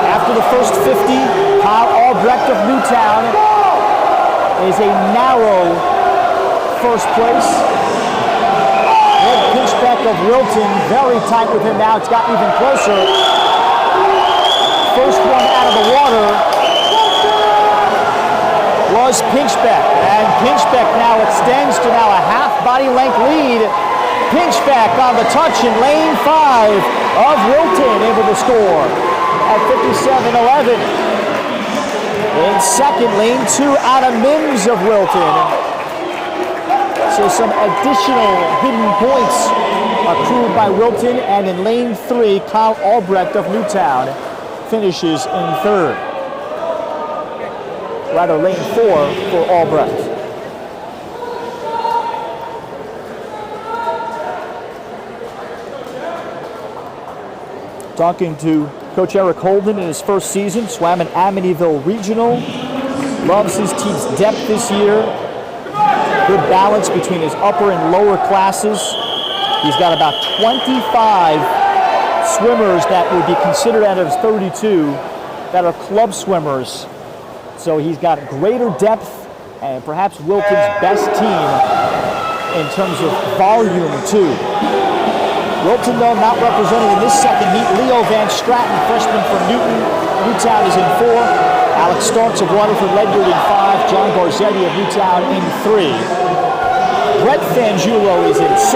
[SPEAKER 1] After the first 50, Kyle Albrecht of Newtown is a narrow first place. Ed Pinchback of Wilton, very tight with him now. It's gotten even closer. First one out of the water was Pinchback, and Pinchback now extends to now a half body length lead. Pinchback on the touch in lane 5 of Wilton able to score at 57:11. In second, lane 2, Adam Mims of Wilton. So some additional hidden points accrued by Wilton, and in lane 3, Kyle Albrecht of Newtown finishes in 3rd. Rather, lane 4 for Albrecht. Talking to Coach Eric Holden in his first season swam in Amityville Regional. Loves his team's depth this year. Good balance between his upper and lower classes. He's got about 25 swimmers that would be considered out of his 32 that are club swimmers. So he's got greater depth and perhaps Wilton's best team in terms of volume too. Wilton, though, not represented in this second heat. Leo Van Stratton, freshman from Newtown, is in 4. Alex Starks of Waterford Ledyard in 5. John Garzetti of Newtown in 3. Brett Fangiulo is in 6.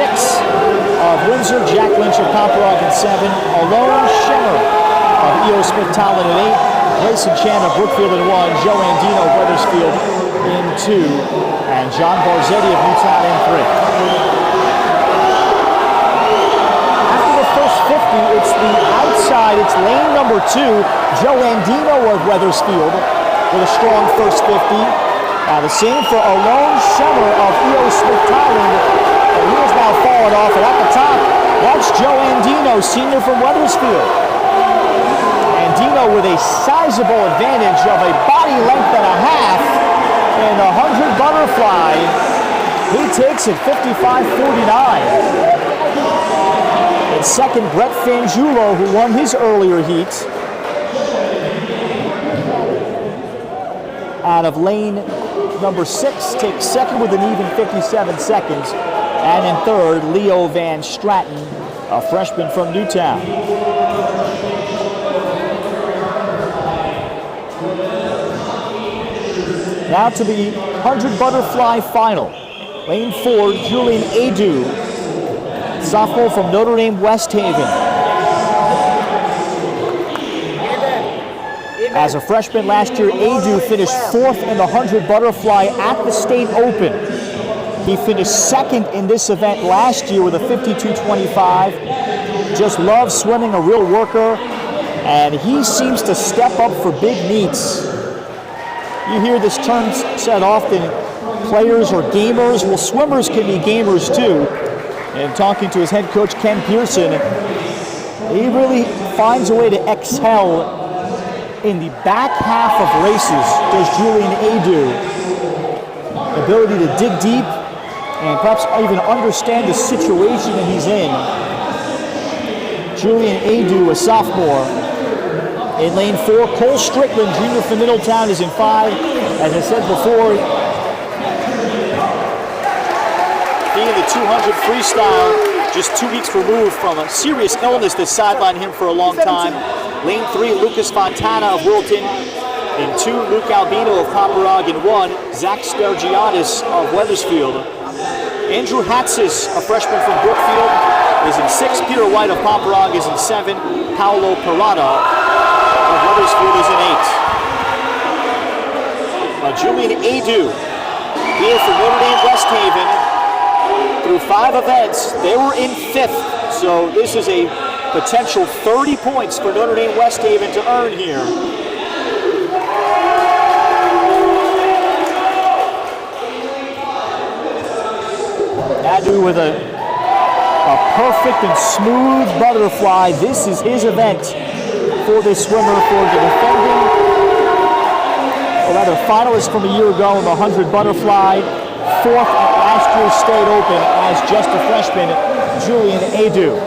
[SPEAKER 1] Of Windsor, Jack Lynch of Comparog in 7. Alone Shimmer of E.O. Smith Talon in 8. Grayson Chan of Brookfield in 1. Joe Andino of Weathersfield in 2. And John Garzetti of Newtown in 3. It's the outside, it's lane number 2, Joe Andino of Weathersfield with a strong first 50. The same for Alone Shimmer of E.O. Smith Thailand, and he has now fallen off, and at the top, that's Joe Andino, senior from Weathersfield. Andino with a sizable advantage of a body length and a half in the 100 butterfly. He takes it 55-49. And second, Brett Fangiulo, who won his earlier heat. Out of lane number 6, takes second with an even 57 seconds. And in third, Leo Van Stratton, a freshman from Newtown. Now to the 100 butterfly final. Lane 4, Julian Adu, sophomore from Notre Dame West Haven. As a freshman last year, Adu finished 4th in the 100 butterfly at the state open. He finished 2nd in this event last year with a 52.25. Just loves swimming, a real worker, and he seems to step up for big meets. You hear this term said often, players or gamers. Well, swimmers can be gamers too. And talking to his head coach, Ken Pearson, he really finds a way to excel in the back half of races, does Julian Adu. The ability to dig deep and perhaps even understand the situation that he's in. Julian Adu, a sophomore. In lane 4, Cole Strickland, junior from Middletown, is in 5. As I said before, being in the 200 freestyle, just 2 weeks removed from a serious illness that sidelined him for a long time. Lane 3, Lucas Fontana of Wilton. In 2, Luke Albino of Comparog. In 1, Zach Stergiadis of Weathersfield. Andrew Hatsis, a freshman from Brookfield, is in 6. Peter White of Comparog is in 7. Paolo Parada of Weathersfield is in 8. Julian Adu, here for Notre Dame West Haven. Through 5 events, they were in 5th, so this is a potential 30 points for Notre Dame West Haven to earn here. Adu with a perfect and smooth butterfly. This is his event for this swimmer, for the defending, or rather finalist from a year ago in the 100 butterfly. 4th at last year's state open as just a freshman, Julian Adu.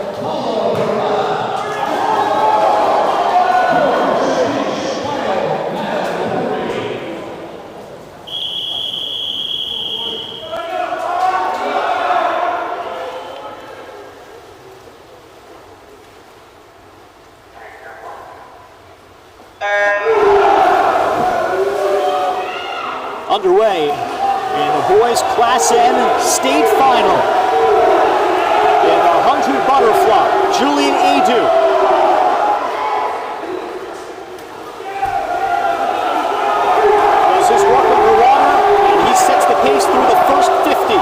[SPEAKER 1] Underway in the boys Class N state final. In the 100 butterfly, Julian Adu. Does his work underwater, and he sets the pace through the first 50.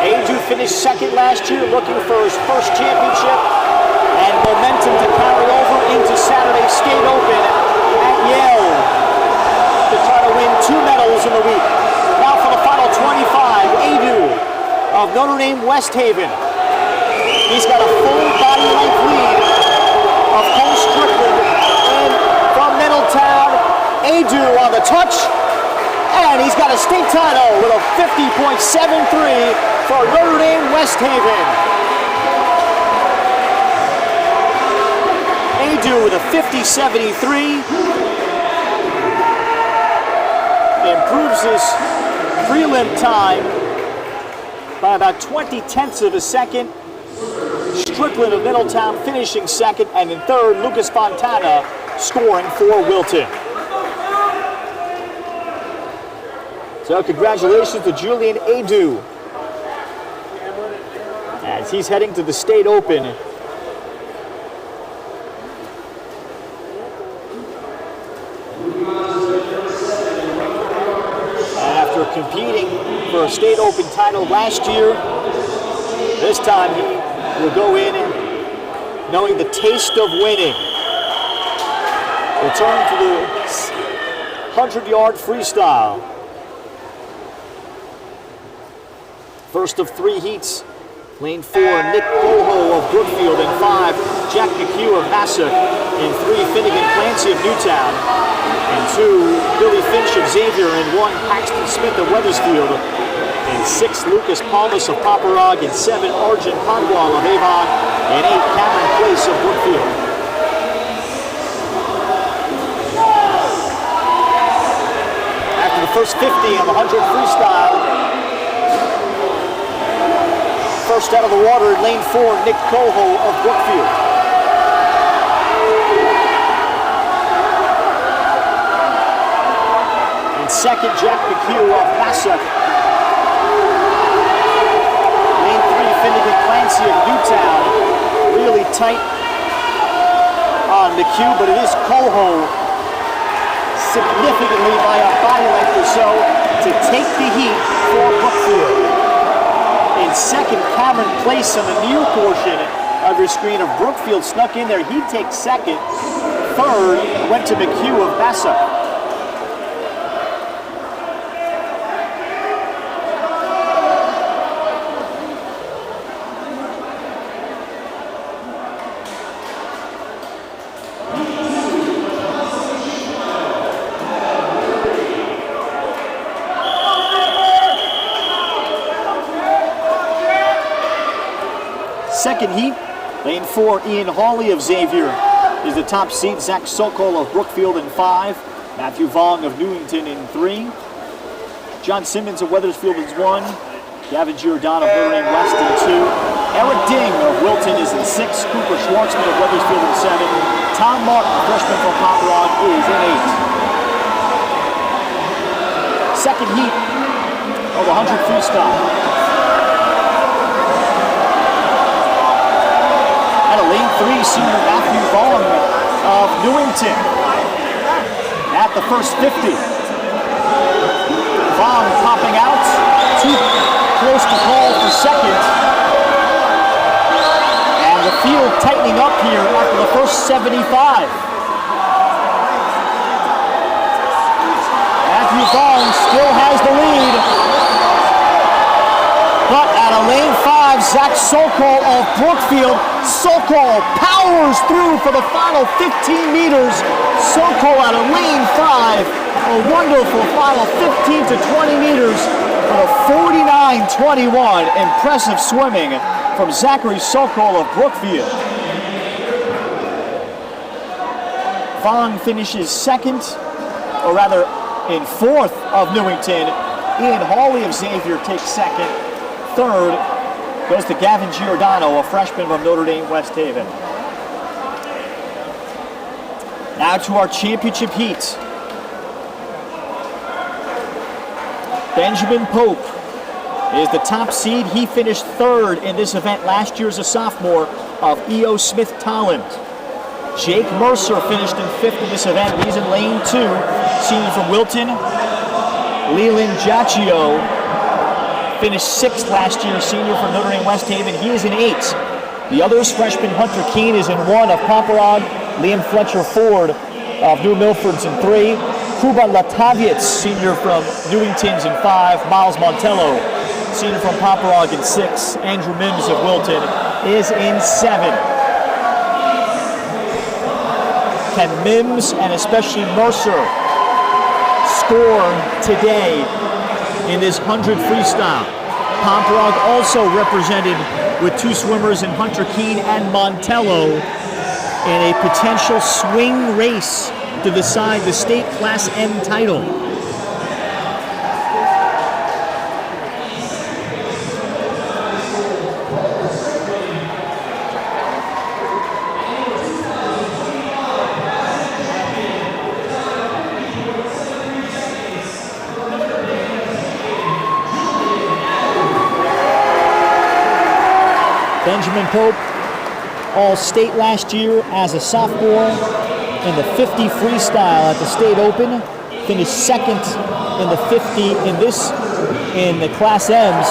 [SPEAKER 1] Adu finished 2nd last year, looking for his first championship and momentum to carry over into Saturday's State Open at Yale to try to win 2 medals in the week. Now for the final 25, Adu of Notre Dame West Haven. He's got a full body length lead of Cole Strickland. And from Middletown, Adu on the touch. And he's got a state title with a 50.73 for Notre Dame West Haven. Adu with a 50.73. Improves his prelim time by about 20 tenths of a second. Strickland of Middletown finishing second, and in third, Lucas Fontana scoring for Wilton. So congratulations to Julian Adu as he's heading to the State Open. After competing for a State Open title last year, this time he will go in knowing the taste of winning. Return to the 100-yard freestyle. First of three heats. Lane 4, Nick Coho of Brookfield. In 5, Jack McHugh of Massac. In 3, Finnegan Clancy of Newtown. In 2, Billy Finch of Xavier. In 1, Paxton Smith of Wethersfield. In 6, Lucas Palmas of Paparag. In 7, Arjun Padwal of Avon. In 8, Cameron Place of Brookfield. After the first 50 on the 100 freestyle, first out of the water in lane 4, Nick Coho of Brookfield. In second, Jack McHugh of Massac. Lane 3, Finnegan Clancy of Newtown. Really tight on McHugh, but it is Coho significantly by a body length or so to take the heat for Brookfield. In second, Cameron Place on the near portion of your screen of Brookfield snuck in there. He takes second. Third went to McHugh of Massac. Second heat, lane 4, Ian Hawley of Xavier is the top seed. Zach Sokol of Brookfield in 5. Matthew Vong of Newington in 3. John Simmons of Wethersfield is 1. Gavin Giordano of Notre Dame West in 2. Eric Ding of Wilton is in 6. Cooper Schwartzman of Wethersfield in 7. Tom Martin, freshman from Paparag, is in 8. Second heat of the 100 freestyle. Lane 3, senior Matthew Vaughn of Newington at the first 50. Vaughn popping out, too close to call for second. And the field tightening up here after the first 75. Matthew Vaughn still has the lead. But out of lane 5, Zach Sokol of Brookfield. Sokol powers through for the final 15 meters. Sokol out of lane 5. A wonderful final 15 to 20 meters for a 49.21. Impressive swimming from Zachary Sokol of Brookfield. Vaughn finishes second, or rather in 4th of Newington. Ian Hawley of Xavier takes second. Third goes to Gavin Giordano, a freshman from Notre Dame West Haven. Now to our championship heat. Benjamin Pope is the top seed. He finished 3rd in this event last year as a sophomore of E.O. Smith Tolland. Jake Mercer finished in 5th in this event. He's in lane 2, senior from Wilton. Leland Giacchio finished 6th last year, senior from Notre Dame West Haven. He is in 8th. The others, freshman Hunter Keene is in 1 of Paparag. Liam Fletcher Ford of New Milford's in 3. Kuba Latavietz, senior from Newington's in 5. Miles Montello Senior from Paparog in 6. Andrew Mims of Wilton is in 7. Can Mims and especially Mercer score today in this 100 freestyle? Paparog also represented with 2 swimmers in Hunter Keene and Montello in a potential swing race to decide the state Class M title. Benjamin Pope, All-State last year as a sophomore in the 50 freestyle at the State Open. Finished second in the 50 in the Class M's.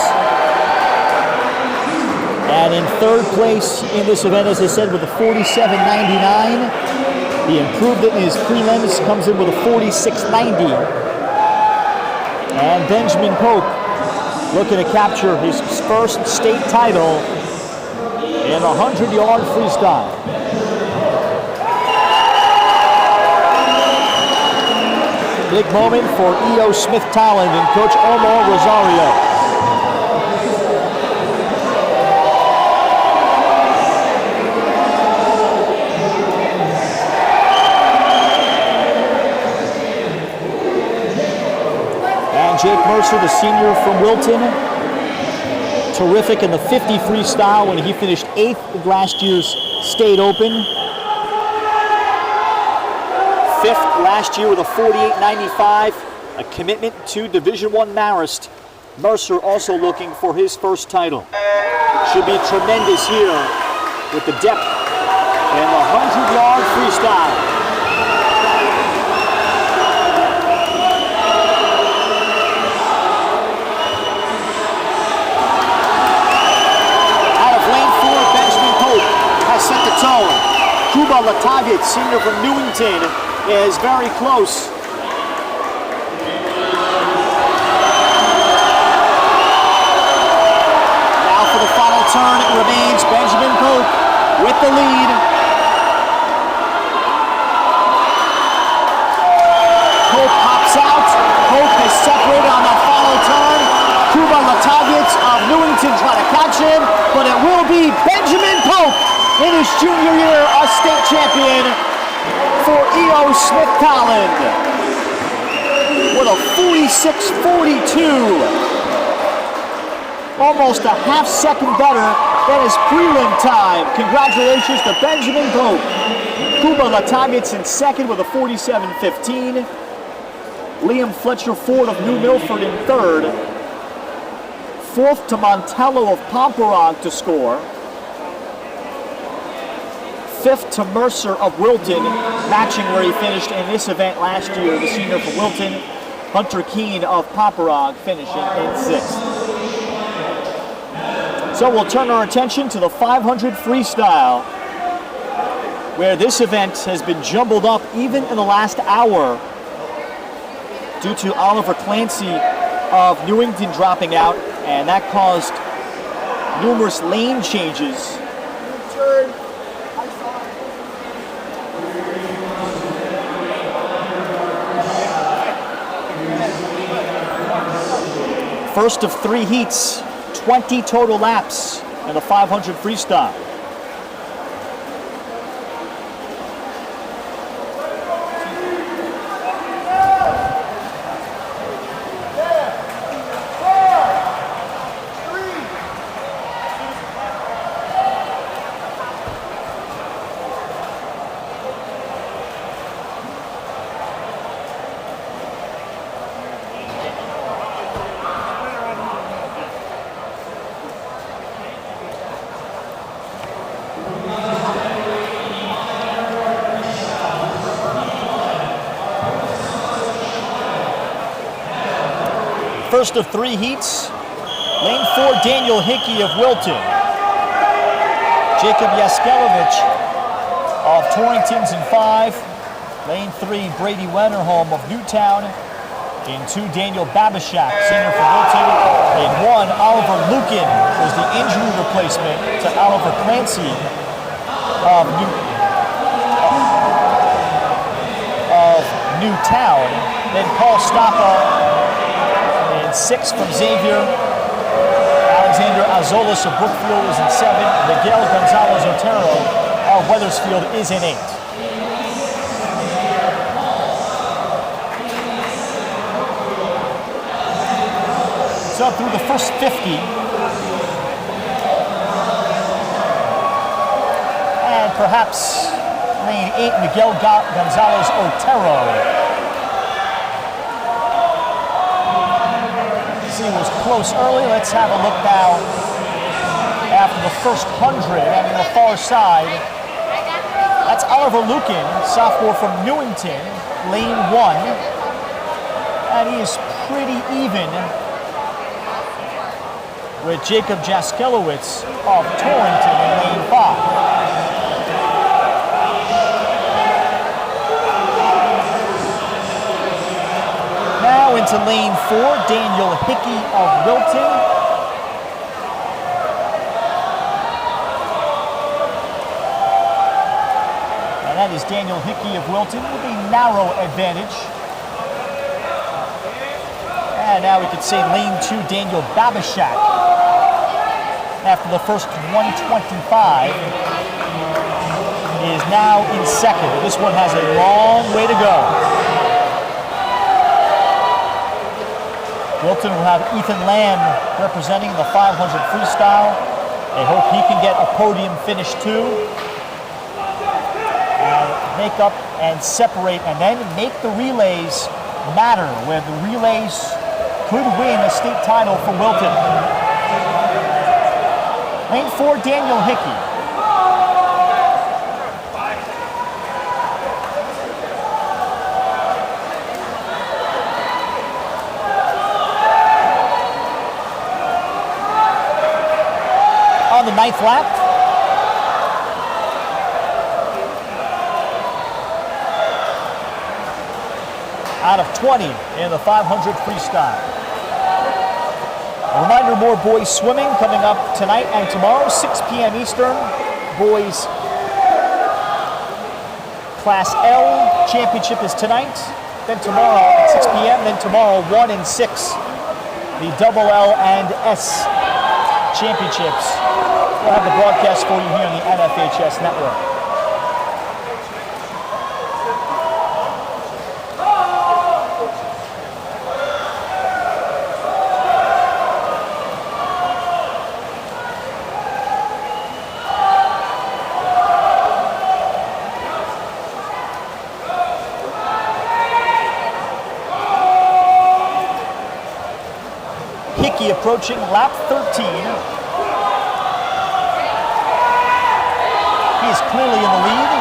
[SPEAKER 1] And in third place in this event, as I said, with a 47.99. He improved it in his prelims, comes in with a 46.90. And Benjamin Pope looking to capture his first state title in the 100-yard freestyle. Big moment for E.O. Smith-Talland and Coach Omar Rosario. And Jake Mercer, the senior from Wilton, terrific in the 50 freestyle when he finished 8th at last year's State Open. 5th last year with a 48.95, a commitment to Division I Marist. Mercer also looking for his first title. Should be tremendous here with the depth in the 100-yard freestyle. Set the tone. Kuba Latagit, senior from Newington, is very close. Now for the final turn, it remains Benjamin Pope with the lead. Pope pops out. Pope is separated on the final turn. Kuba Latagit of Newington trying to catch him, but it will be Benjamin Pope in his junior year, a state champion for E.O. Smith-Talland with a 46.42. Almost a half second better than his prelim time. Congratulations to Benjamin Pope. Kuba Latagit's in second with a 47.15. Liam Fletcher Ford of New Milford in third. Fourth to Montello of Paparog to score. 5th to Mercer of Wilton, matching where he finished in this event last year. The senior from Wilton, Hunter Keene of Paparog, finishing in 6th. So we'll turn our attention to the 500 freestyle, where this event has been jumbled up even in the last hour due to Oliver Clancy of Newington dropping out, and that caused numerous lane changes. First of 3 heats, 20 total laps in the 500 freestyle. First of 3 heats, lane 4, Daniel Hickey of Wilton. Jacob Yaskelevich of Torrington's in 5. Lane 3, Brady Wennerholm of Newtown. In 2, Daniel Babishak, senior from Wilton. In 1, Oliver Lukin was the injury replacement to Oliver Clancy of Newtown. Then Paul Stoppa in 6 from Xavier. Alexander Azolas of Brookfield is in 7. Miguel Gonzalez Otero of Weathersfield is in 8. Up through the first 50. And perhaps lane 8, Miguel Gonzalez Otero. See, it was close early. Let's have a look now after the first 100 and on the far side. That's Oliver Lukin, sophomore from Newington, lane 1. And he is pretty even with Jacob Jaskelowitz of Torrington in lane 5. Now into lane 4, Daniel Hickey of Wilton. And that is Daniel Hickey of Wilton with a narrow advantage. And now we could say lane 2, Daniel Babishak. After the first 125, is now in second. This one has a long way to go. Wilton will have Ethan Lamb representing the 500 freestyle. They hope he can get a podium finish too. Make up and separate, and then make the relays matter, where the relays could win a state title for Wilton. Lane 4, Daniel Hickey. On the 9th lap. Out of 20 in the 500 freestyle. A reminder, more boys swimming coming up tonight and tomorrow, 6 p.m. Eastern. Boys Class L championship is tonight, then tomorrow at 6 p.m., then tomorrow 1 and 6. The double L and S championships. We'll have the broadcast for you here on the NFHS network. Hickey approaching lap 13. He is clearly in the lead.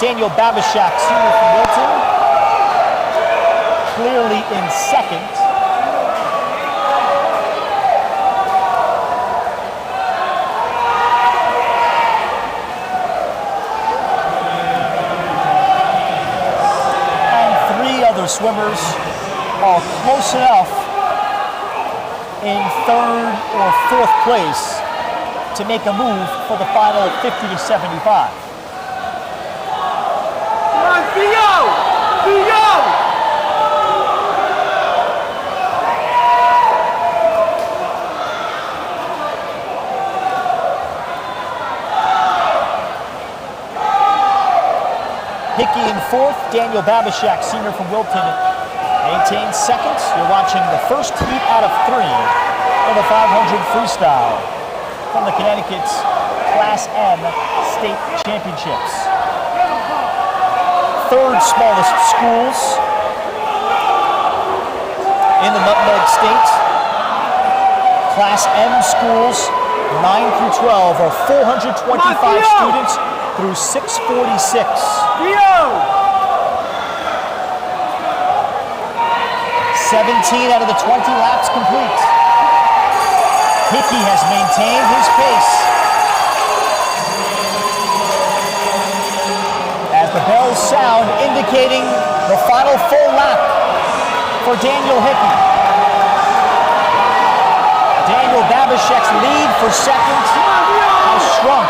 [SPEAKER 1] Daniel Babishak, senior from Wilton, clearly in second. And 3 other swimmers are close enough in 3rd or 4th place to make a move for the final 50 to 75.
[SPEAKER 3] Come on, Theo! Theo!
[SPEAKER 1] Hickey in 4th, Daniel Babishak, senior from Wilton, maintains 2nd. You're watching the first heat out of 3 in the 500 freestyle from the Connecticut's Class M State Championships. 3rd smallest schools in the Nutmeg State. Class M schools, 9 through 12, are 425 students through 646. 17 out of the 20 laps complete. Hickey has maintained his pace. As the bells sound, indicating the final full lap. for Daniel Hickey. Daniel Babishek's lead for second has shrunk.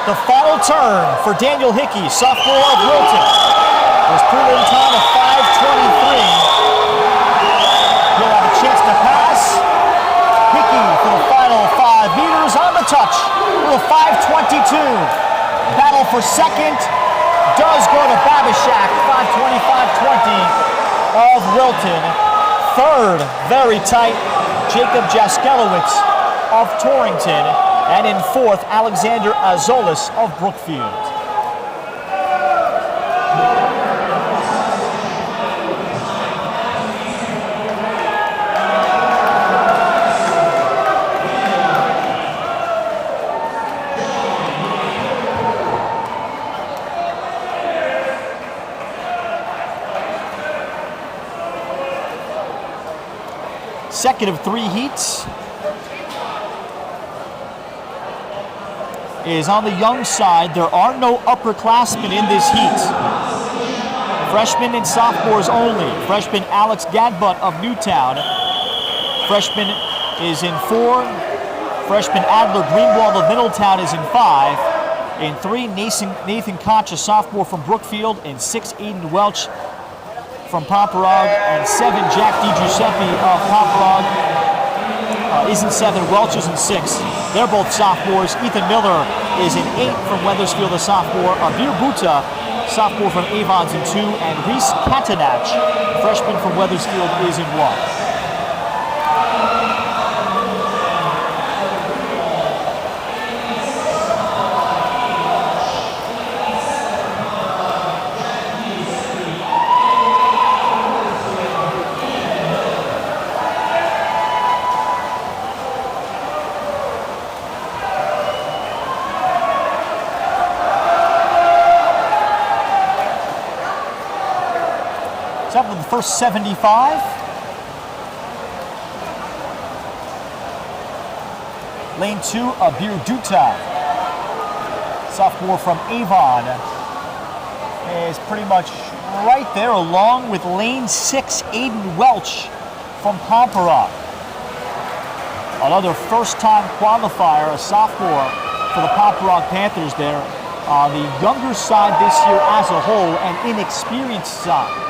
[SPEAKER 1] The final turn for Daniel Hickey, sophomore of Wilton, was prelim time of 5:23. He'll have a chance to pass. Hickey for the final 5 meters on the touch with a 5:22. Battle for second does go to Babishek, 5:25.20 of Wilton. Third, very tight, Jacob Jaskelowitz of Torrington. And in fourth, Alexander Azolis of Brookfield. Second of 3 heats is on the young side. There are no upperclassmen in this heat. Freshmen and sophomores only. Freshman Alex Gadbutt of Newtown. Freshman is in 4. Freshman Adler Greenwald of Middletown is in 5. In 3, Nathan Koch, a sophomore from Brookfield. In 6, Aiden Welch from Pomperog. And 7, Jack DiGiuseppe of Pomperog is in 7. Welch is in 6. They're both sophomores. Ethan Miller is in 8 from Weathersfield, a sophomore. Abir Bhuta, sophomore from Avon's in 2. And Reese Katanach, freshman from Weathersfield, is in 1. Up with the first 75. Lane 2, Abir Dutta, sophomore from Avon, is pretty much right there along with lane 6, Aiden Welch from Pomperog. Another first-time qualifier, a sophomore for the Pomperog Panthers there on the younger side this year as a whole, and inexperienced side,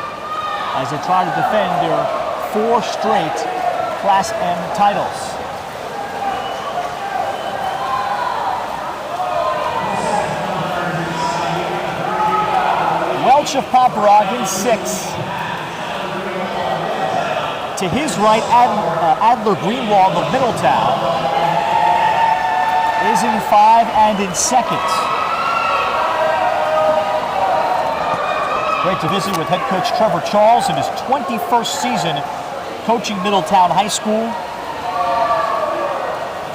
[SPEAKER 1] as they try to defend their 4 straight Class M titles. Welch of Pomperog in 6. To his right, Adler Greenwald of Middletown is in 5 and in 2nd. Great to visit with head coach Trevor Charles in his 21st season coaching Middletown High School.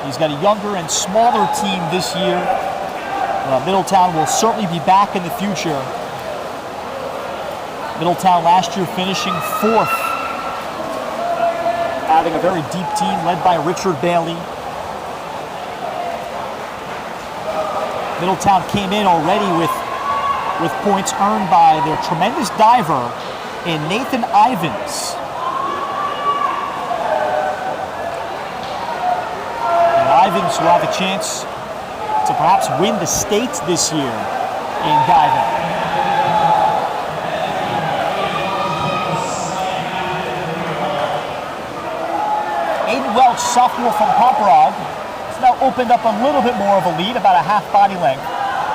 [SPEAKER 1] He's got a younger and smaller team this year. Middletown will certainly be back in the future. Middletown last year finishing 4th, having a very deep team led by Richard Bailey. Middletown came in already with points earned by their tremendous diver in Nathan Ivins. And Ivins will have a chance to perhaps win the state this year in diving. Aiden Welch, sophomore from Pomperog, has now opened up a little bit more of a lead, about a half body length,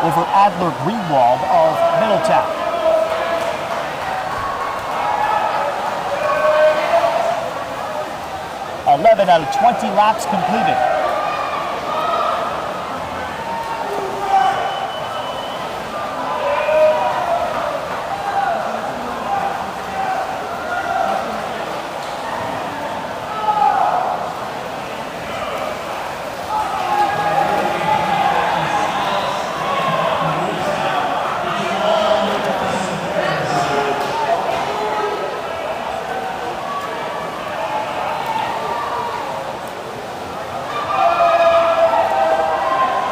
[SPEAKER 1] over Adler Greenwald of Middletown. 11 out of 20 laps completed.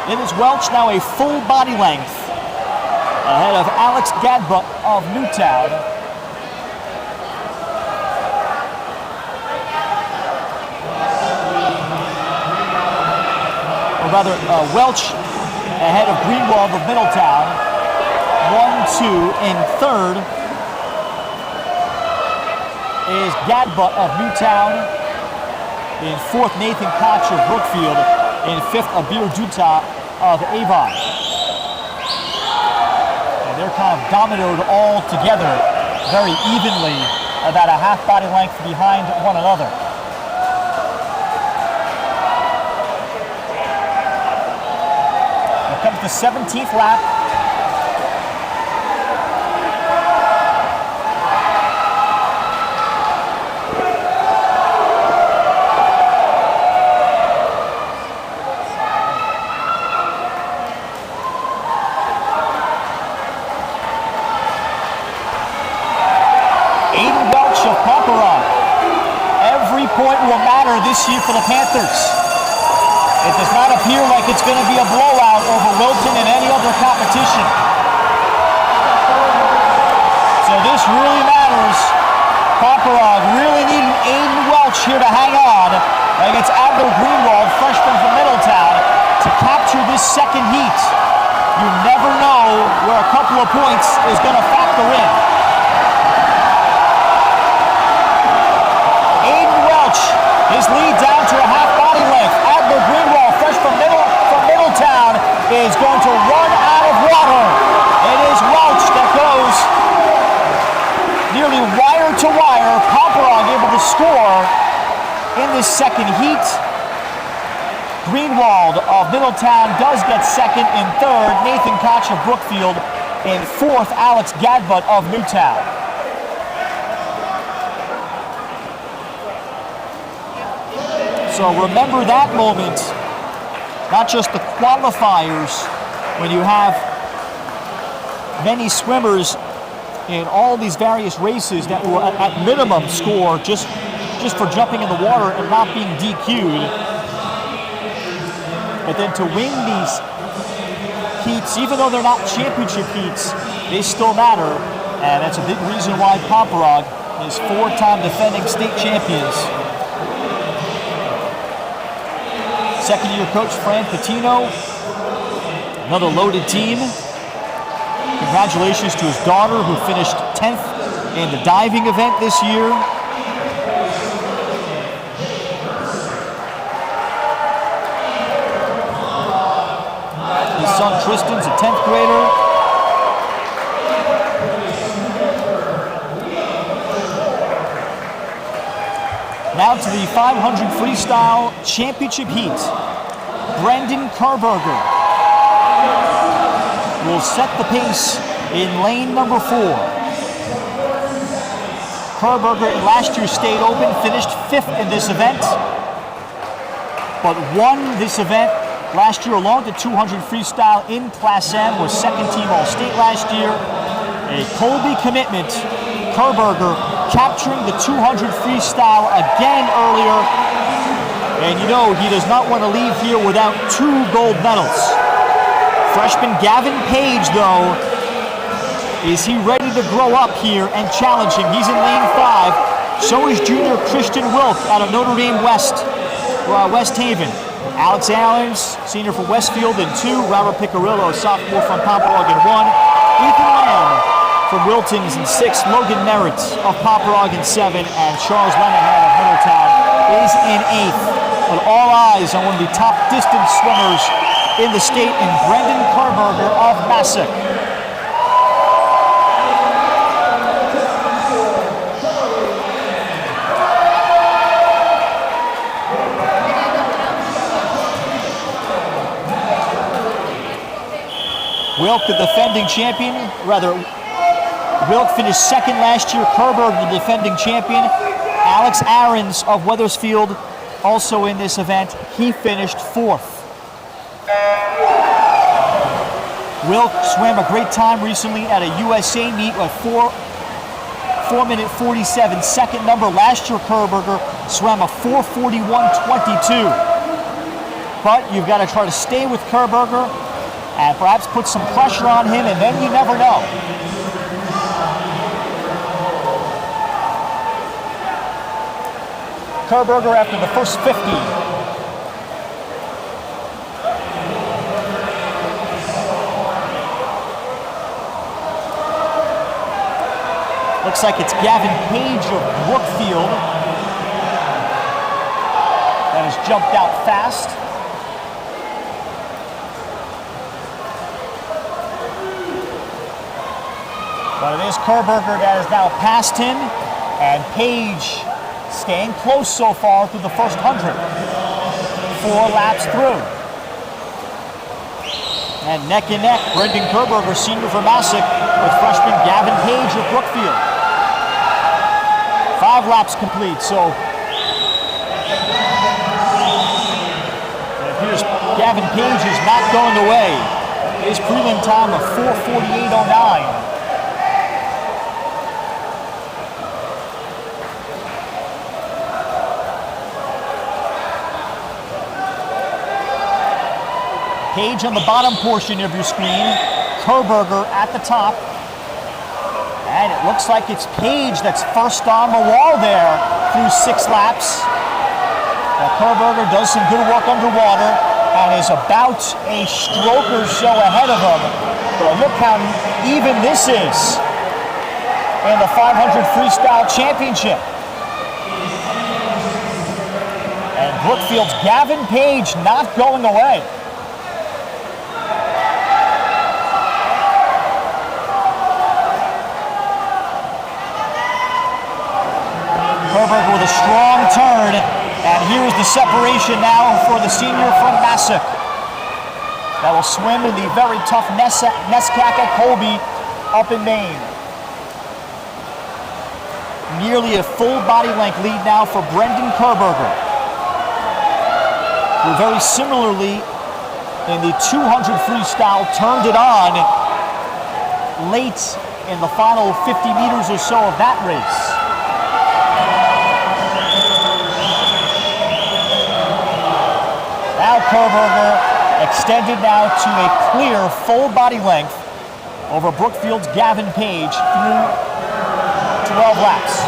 [SPEAKER 1] It is Welch now a full body length ahead of Alex Gadbutt of Newtown. Or rather, Welch ahead of Greenwald of Middletown. 1-2 in third is Gadbutt of Newtown. In fourth, Nathan Koch of Brookfield. In fifth, Abir Dutta of Avon. And they're kind of dominoed all together very evenly, about a half body length behind one another. Here comes the 17th lap. Point will matter this year for the Panthers. It does not appear like it's going to be a blowout over Wilton in any other competition. So this really matters. Paparog really needing Aiden Welch here to hang on against Abner Greenwald, freshman from Middletown, to capture this second heat. You never know where a couple of points is going to factor in. His lead down to a half body length. Adler Greenwald, fresh from Middletown, is going to run out of water. It is Welch that goes nearly wire to wire. Paparog able to score in this second heat. Greenwald of Middletown does get second. In third, Nathan Koch of Brookfield. In fourth, Alex Gadbutt of Newtown. So remember that moment, not just the qualifiers, when you have many swimmers in all these various races that will at minimum score just for jumping in the water and not being DQ'd. But then to win these heats, even though they're not championship heats, they still matter. And that's a big reason why Paparog is four-time defending state champions. Second-year coach Fran Patino, another loaded team. Congratulations to his daughter, who finished 10th in the diving event this year. His son Tristan's a 10th grader. Now to the 500 freestyle championship heat. Brendan Kerberger will set the pace in lane number 4. Kerberger in last year's state open finished 5th in this event, but won this event last year along the 200 freestyle in Class M, was second team All-State last year. A Colby commitment. Kerberger capturing the 200 freestyle again earlier. And you know he does not want to leave here without 2 gold medals. Freshman Gavin Page, though, is he ready to grow up here and challenge him? He's in lane 5. So is junior Christian Wilk out of Notre Dame West Haven. Alex Allens, senior from Westfield, in 2. Robert Picarillo, sophomore from Paparog, in 1. Ethan Lamb from Wilton's in 6, Logan Merritt of Paparog in 7, and Charles Lenahan of Middletown is in 8th. But all eyes on one of the top distance swimmers in the state, in Brendan Kerberger of Massac. Wilk, the defending champion, Wilk finished second last year. Kerberger, the defending champion. Alex Ahrens of Wethersfield, also in this event. He finished 4th. Wilk swam a great time recently at a USA meet with 4-minute 47 second number. Last year, Kerberger swam a 4:41.22. But you've got to try to stay with Kerberger and perhaps put some pressure on him, and then you never know. Kohlberger after the first 50. Looks like it's Gavin Page of Brookfield that has jumped out fast. But it is Kohlberger that has now passed him, and Page staying close so far through the first 100. 4 laps through. And neck, Brendan Kohlberger, senior from Massac, with freshman Gavin Page of Brookfield. 5 laps complete, so it appears Gavin Page is not going away. His prelim time of 4:48.09. Page on the bottom portion of your screen, Kohlberger at the top. And it looks like it's Page that's first on the wall there through 6 laps. Now Kohlberger does some good work underwater and is about a stroke or so ahead of him. But look how even this is in the 500 Freestyle Championship. And Brookfield's Gavin Page not going away. Kohlberger with a strong turn, and here's the separation now for the senior from Massac that will swim in the very tough Nescac at Colby up in Maine. Nearly a full body length lead now for Brendan Kohlberger, who very similarly in the 200 freestyle turned it on late in the final 50 meters or so of that race. Now Kohlberger extended now to a clear full body length over Brookfield's Gavin Page through 12 laps.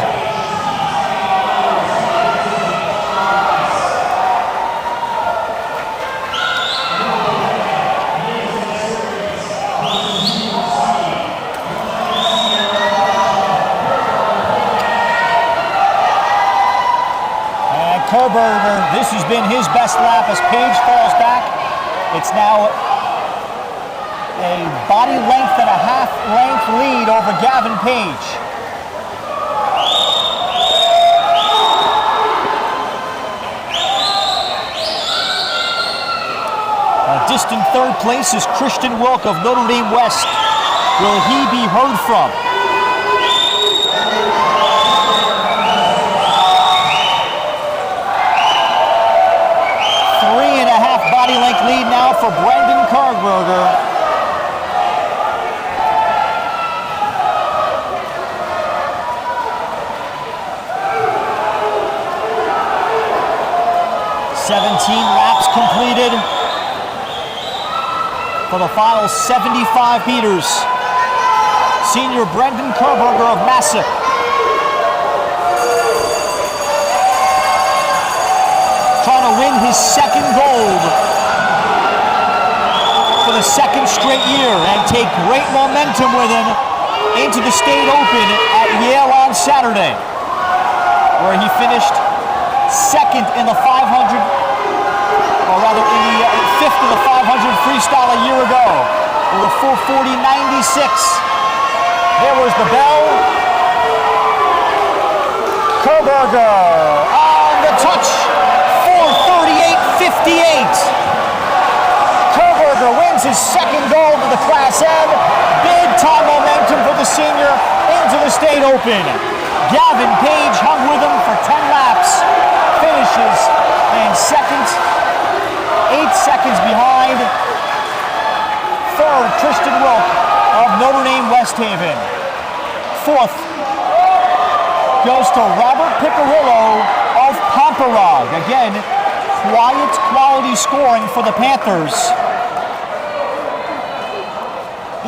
[SPEAKER 1] Kohlberger, this has been his best lap as Page falls back. It's now a body length and a half length lead over Gavin Page. A distant third place is Christian Wilk of Notre Dame West. Will he be heard from? Body length lead now for Brendan Kohlberger. Laps completed for the final 75 meters. Senior Brendan Kohlberger of Massac. Trying to win his second gold for the second straight year and take great momentum with him into the State Open at Yale on Saturday, where he finished second in the 500, or rather in the fifth in the 500 freestyle a year ago with a 4:40.96. There was the bell. Kohlberger on the touch. 4:38.58. Kohlberger wins his second gold for the Class M. Big time momentum for the senior into the State Open. Gavin Page hung with him for 10 laps. Finishes in second, 8 seconds behind. Third, Christian Wilk of Notre Dame West Haven. Fourth goes to Robert Piccirillo of Pomperaug. Again, quiet quality scoring for the Panthers.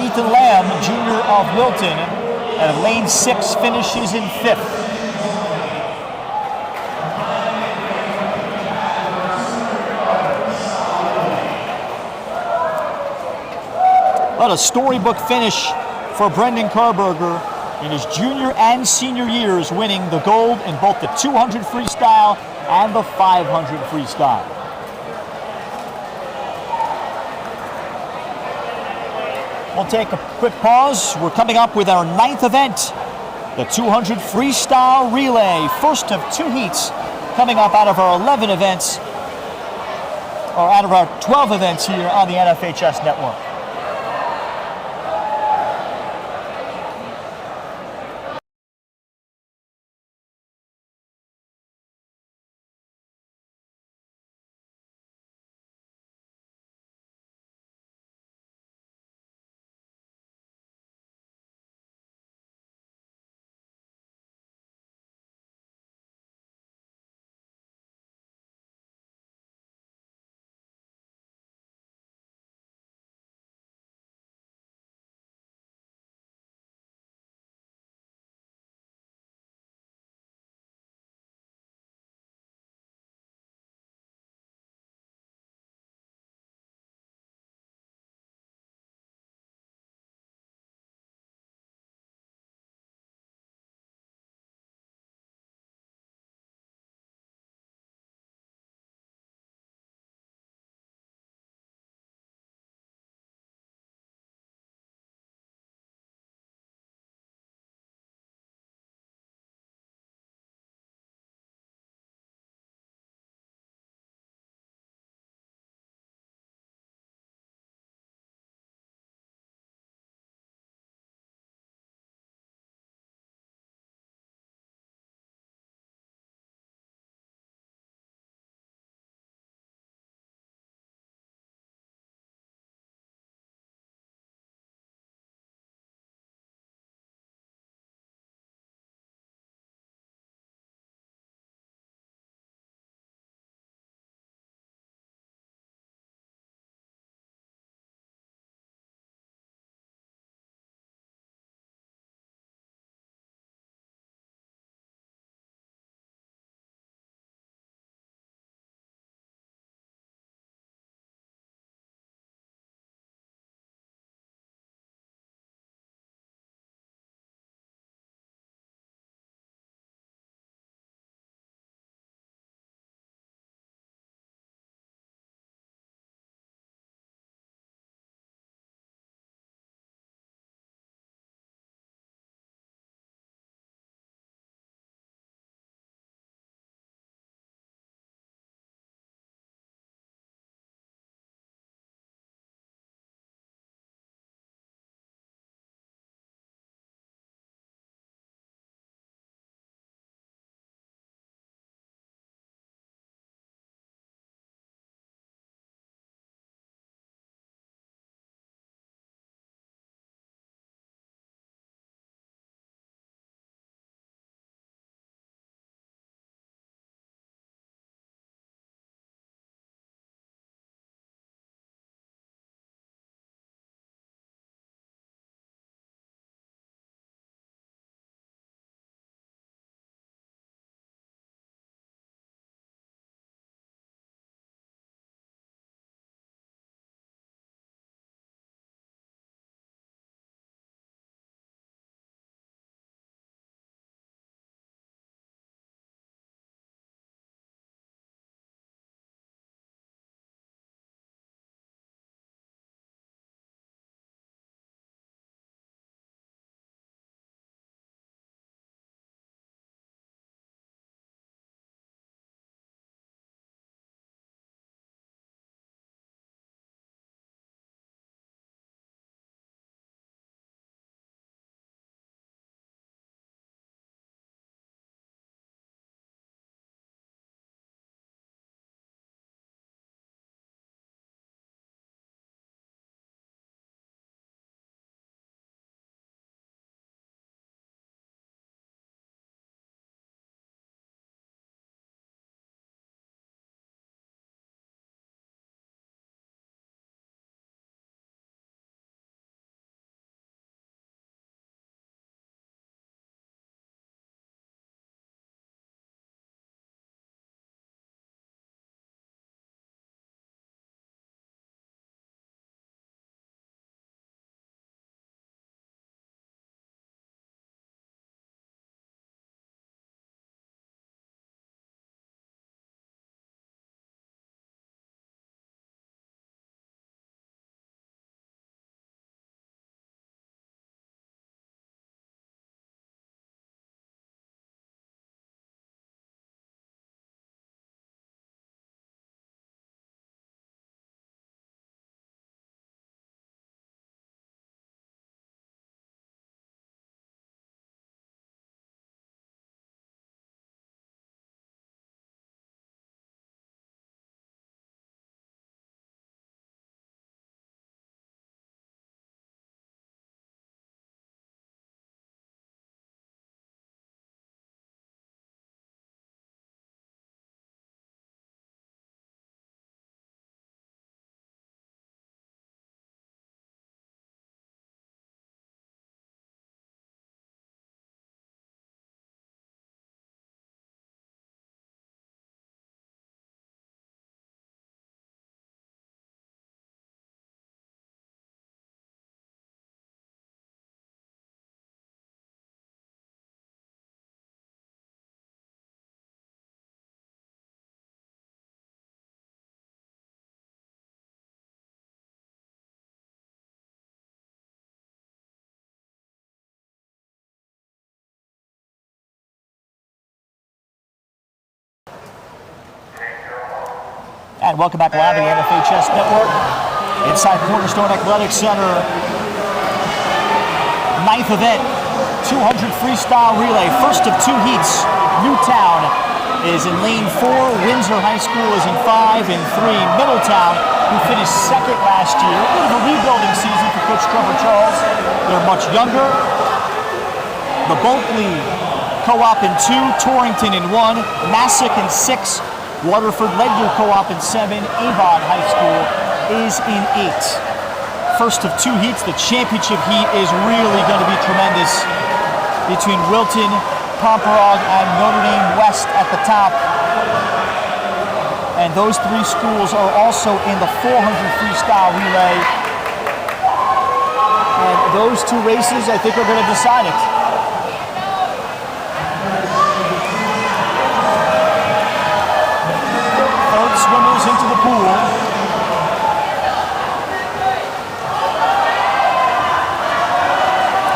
[SPEAKER 1] Ethan Lamb, junior of Wilton, out of lane 6, finishes in 5th. What a storybook finish for Brendan Carberger in his junior and senior years, winning the gold in both the 200 freestyle and the 500 freestyle. We'll take a quick pause. We're coming up with our 9th event, the 200 freestyle relay. First of 2 heats coming up out of our 11 events, or out of our 12 events here on the NFHS network. And welcome back live to the NFHS Network inside Cornerstone Athletic Center. Ninth event, 200 freestyle relay. First of two heats. Newtown is in lane 4. Windsor High School is in 5. And 3, Middletown, who finished second last year. A bit of a rebuilding season for Coach Trevor Charles. They're much younger. The Bulkley Co-op in 2, Torrington in 1, Massac in 6, Waterford Ledyard Co-op in 7, Avon High School is in 8. First of two heats, the championship heat is really going to be tremendous between Wilton, Pomperaug, and Notre Dame West at the top. And those three schools are also in the 400 freestyle relay. And those two races, I think, are going to decide it. Third swimmers into the pool.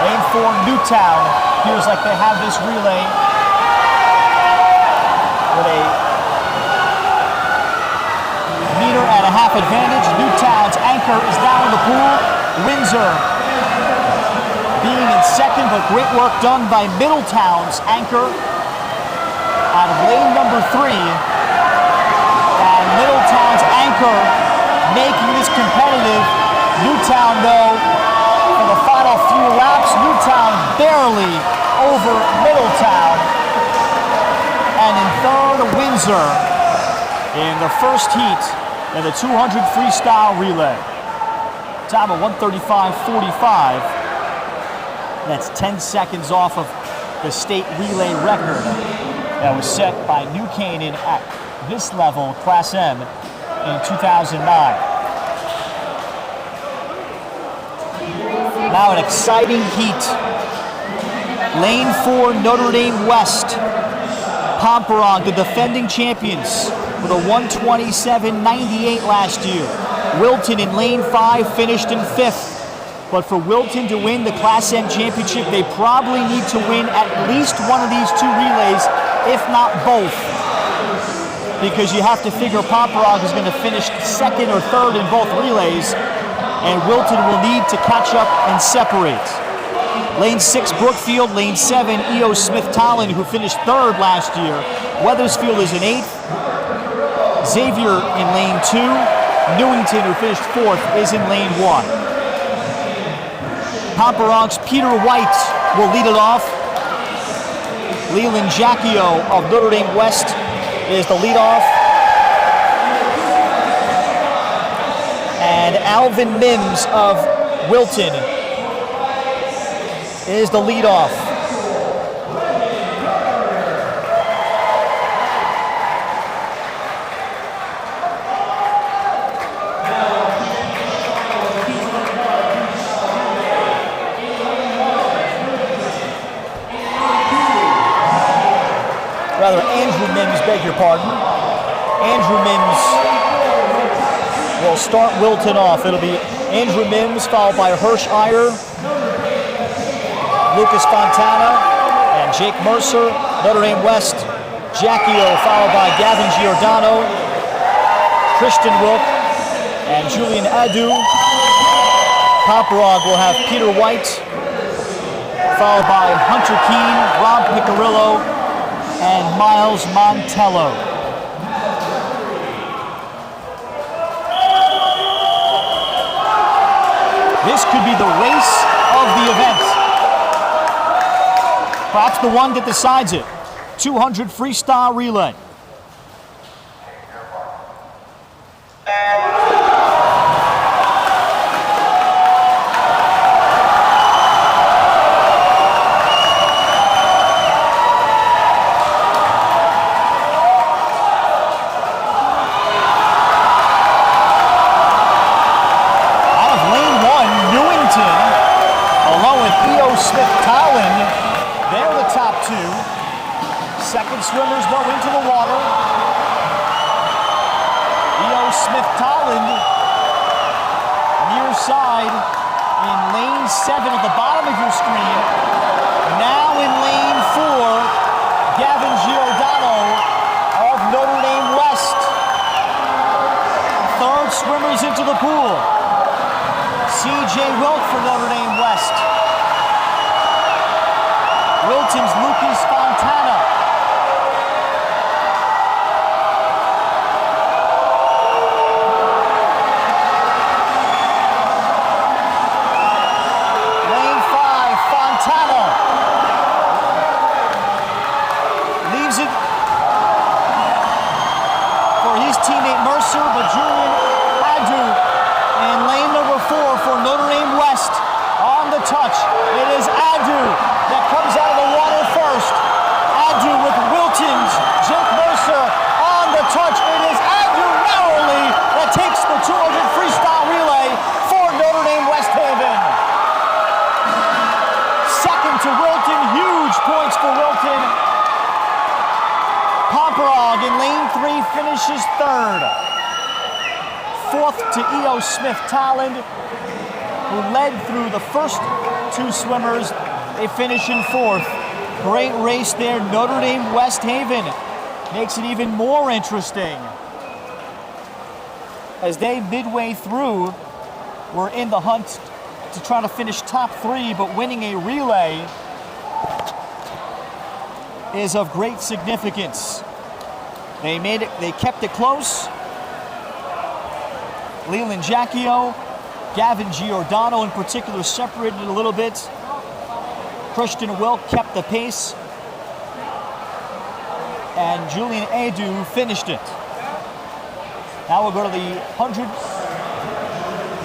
[SPEAKER 1] Lane 4, Newtown. Appears like they have this relay with a meter and a half advantage. Newtown's anchor is down in the pool. Windsor being in second, but great work done by Middletown's anchor out of lane number 3. And Middletown's anchor making this competitive. Newtown, though, for the final few laps, Newtown barely over Middletown. And in third, Windsor in the first heat in the 200 freestyle relay. Time of 1:35.45. That's 10 seconds off of the state relay record that was set by New Canaan at this level, Class M, in 2009. Now an exciting heat. Lane 4, Notre Dame West. Pomperaug, the defending champions, with a 1:27.98 last year. Wilton in lane 5 finished in 5th. But for Wilton to win the Class M championship, they probably need to win at least one of these two relays, if not both. Because you have to figure Pomperaug is going to finish second or third in both relays, and Wilton will need to catch up and separate. Lane 6, Brookfield. Lane 7, E.O. Smith-Tolland, who finished third last year. Weathersfield is in 8th. Xavier in lane 2. Newington, who finished 4th, is in lane 1. Pomperaug's Peter White will lead it off. Leland Jacchio of Notre Dame West is the leadoff. And Alvin Mims of Wilton is the leadoff. Rather, Andrew Mims, beg your pardon. Andrew Mims will start Wilton off. It'll be Andrew Mims, followed by Hirsch Iyer, Lucas Fontana, and Jake Mercer. Notre Dame West, Jacchio, followed by Gavin Giordano, Christian Rook, and Julian Adu. Pomperaug will have Peter White, followed by Hunter Keene, Rob Piccirillo, and Miles Montello. This could be the race of the event. Perhaps the one that decides it. 200 freestyle relay. Smith-Tolland, they're the top two. Second swimmers go into the water. E.O. Smith-Tolland, near side in lane 7 at the bottom of your screen. Now in lane 4, Gavin Giordano of Notre Dame West. C.J. Wilt for Notre Dame West. Wilton's Lucas Fontana. Lane 5, Fontana. Leaves it for his teammate Mercer, but Julian Adu in lane number 4 for Notre Dame West on the touch. It is Adu that comes out of the water first. Adu with Wilton's Jake Mercer on the touch. It is Adu narrowly that takes the 200 freestyle relay for Notre Dame West Haven. Second to Wilton, huge points for Wilton. Pomperog in lane 3 finishes third. Fourth to E.O. Smith-Talland, who led through the first 2 swimmers. They finish in fourth. Great race there. Notre Dame West Haven makes it even more interesting, as they midway through were in the hunt to try to finish top 3, but winning a relay is of great significance. They kept it close. Leland Jacchio, Gavin Giordano in particular separated a little bit. Christian Wilk kept the pace. And Julian Adu finished it. Now we'll go to the 100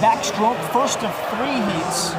[SPEAKER 1] backstroke, first of 3 heats.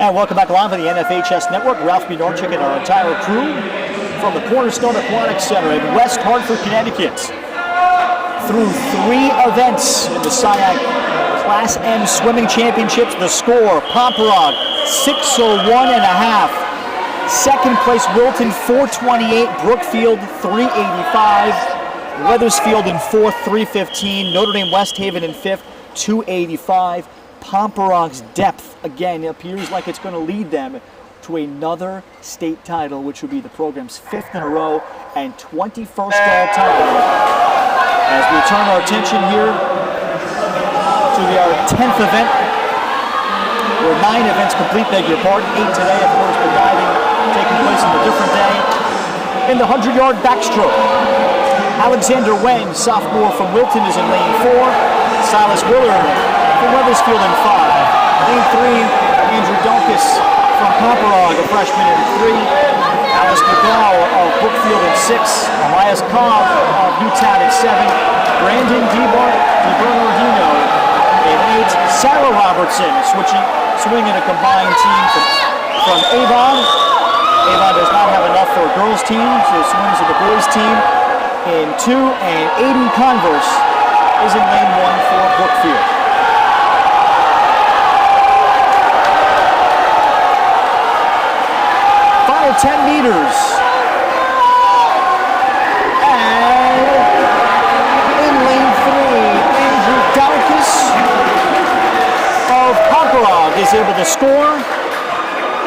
[SPEAKER 1] And welcome back live on the NFHS Network. Ralph Minorchik and our entire crew from the Cornerstone Aquatic Center in West Hartford, Connecticut. Through 3 events in the CIAC Class M Swimming Championships, the score, Pomperaug, 6:01.5. Second place, Wilton, 4:28. Brookfield, 3:85. Weathersfield in 4th, 3:15. Notre Dame West Haven in 5th, 2:85. Pomperaug's depth, again, appears like it's going to lead them to another state title, which would be the program's 5th in a row and 21st all-time. As we turn our attention here to our 10th event, we're 9 events complete, beg your pardon, 8 today, of course, the diving taking place on a different day. In the 100-yard backstroke, Alexander Wen, sophomore from Wilton, is in lane 4. Silas Willard from Weathersfield in 5. Lane 3, Andrew Donkus from Pomperaug, a freshman in 3. Alice McGraw of Brookfield in 6. Elias Cobb of Newtown in 7. Brandon DiBernardino in 8. Sarah Robertson swinging a combined team from Avon. Avon does not have enough for a girls team, so swings of the boys team in 2. And Aiden Converse is in lane 1 for Brookfield. Final 10 meters. And in lane 3, Andrew Daukus of Pomperaug is able to score.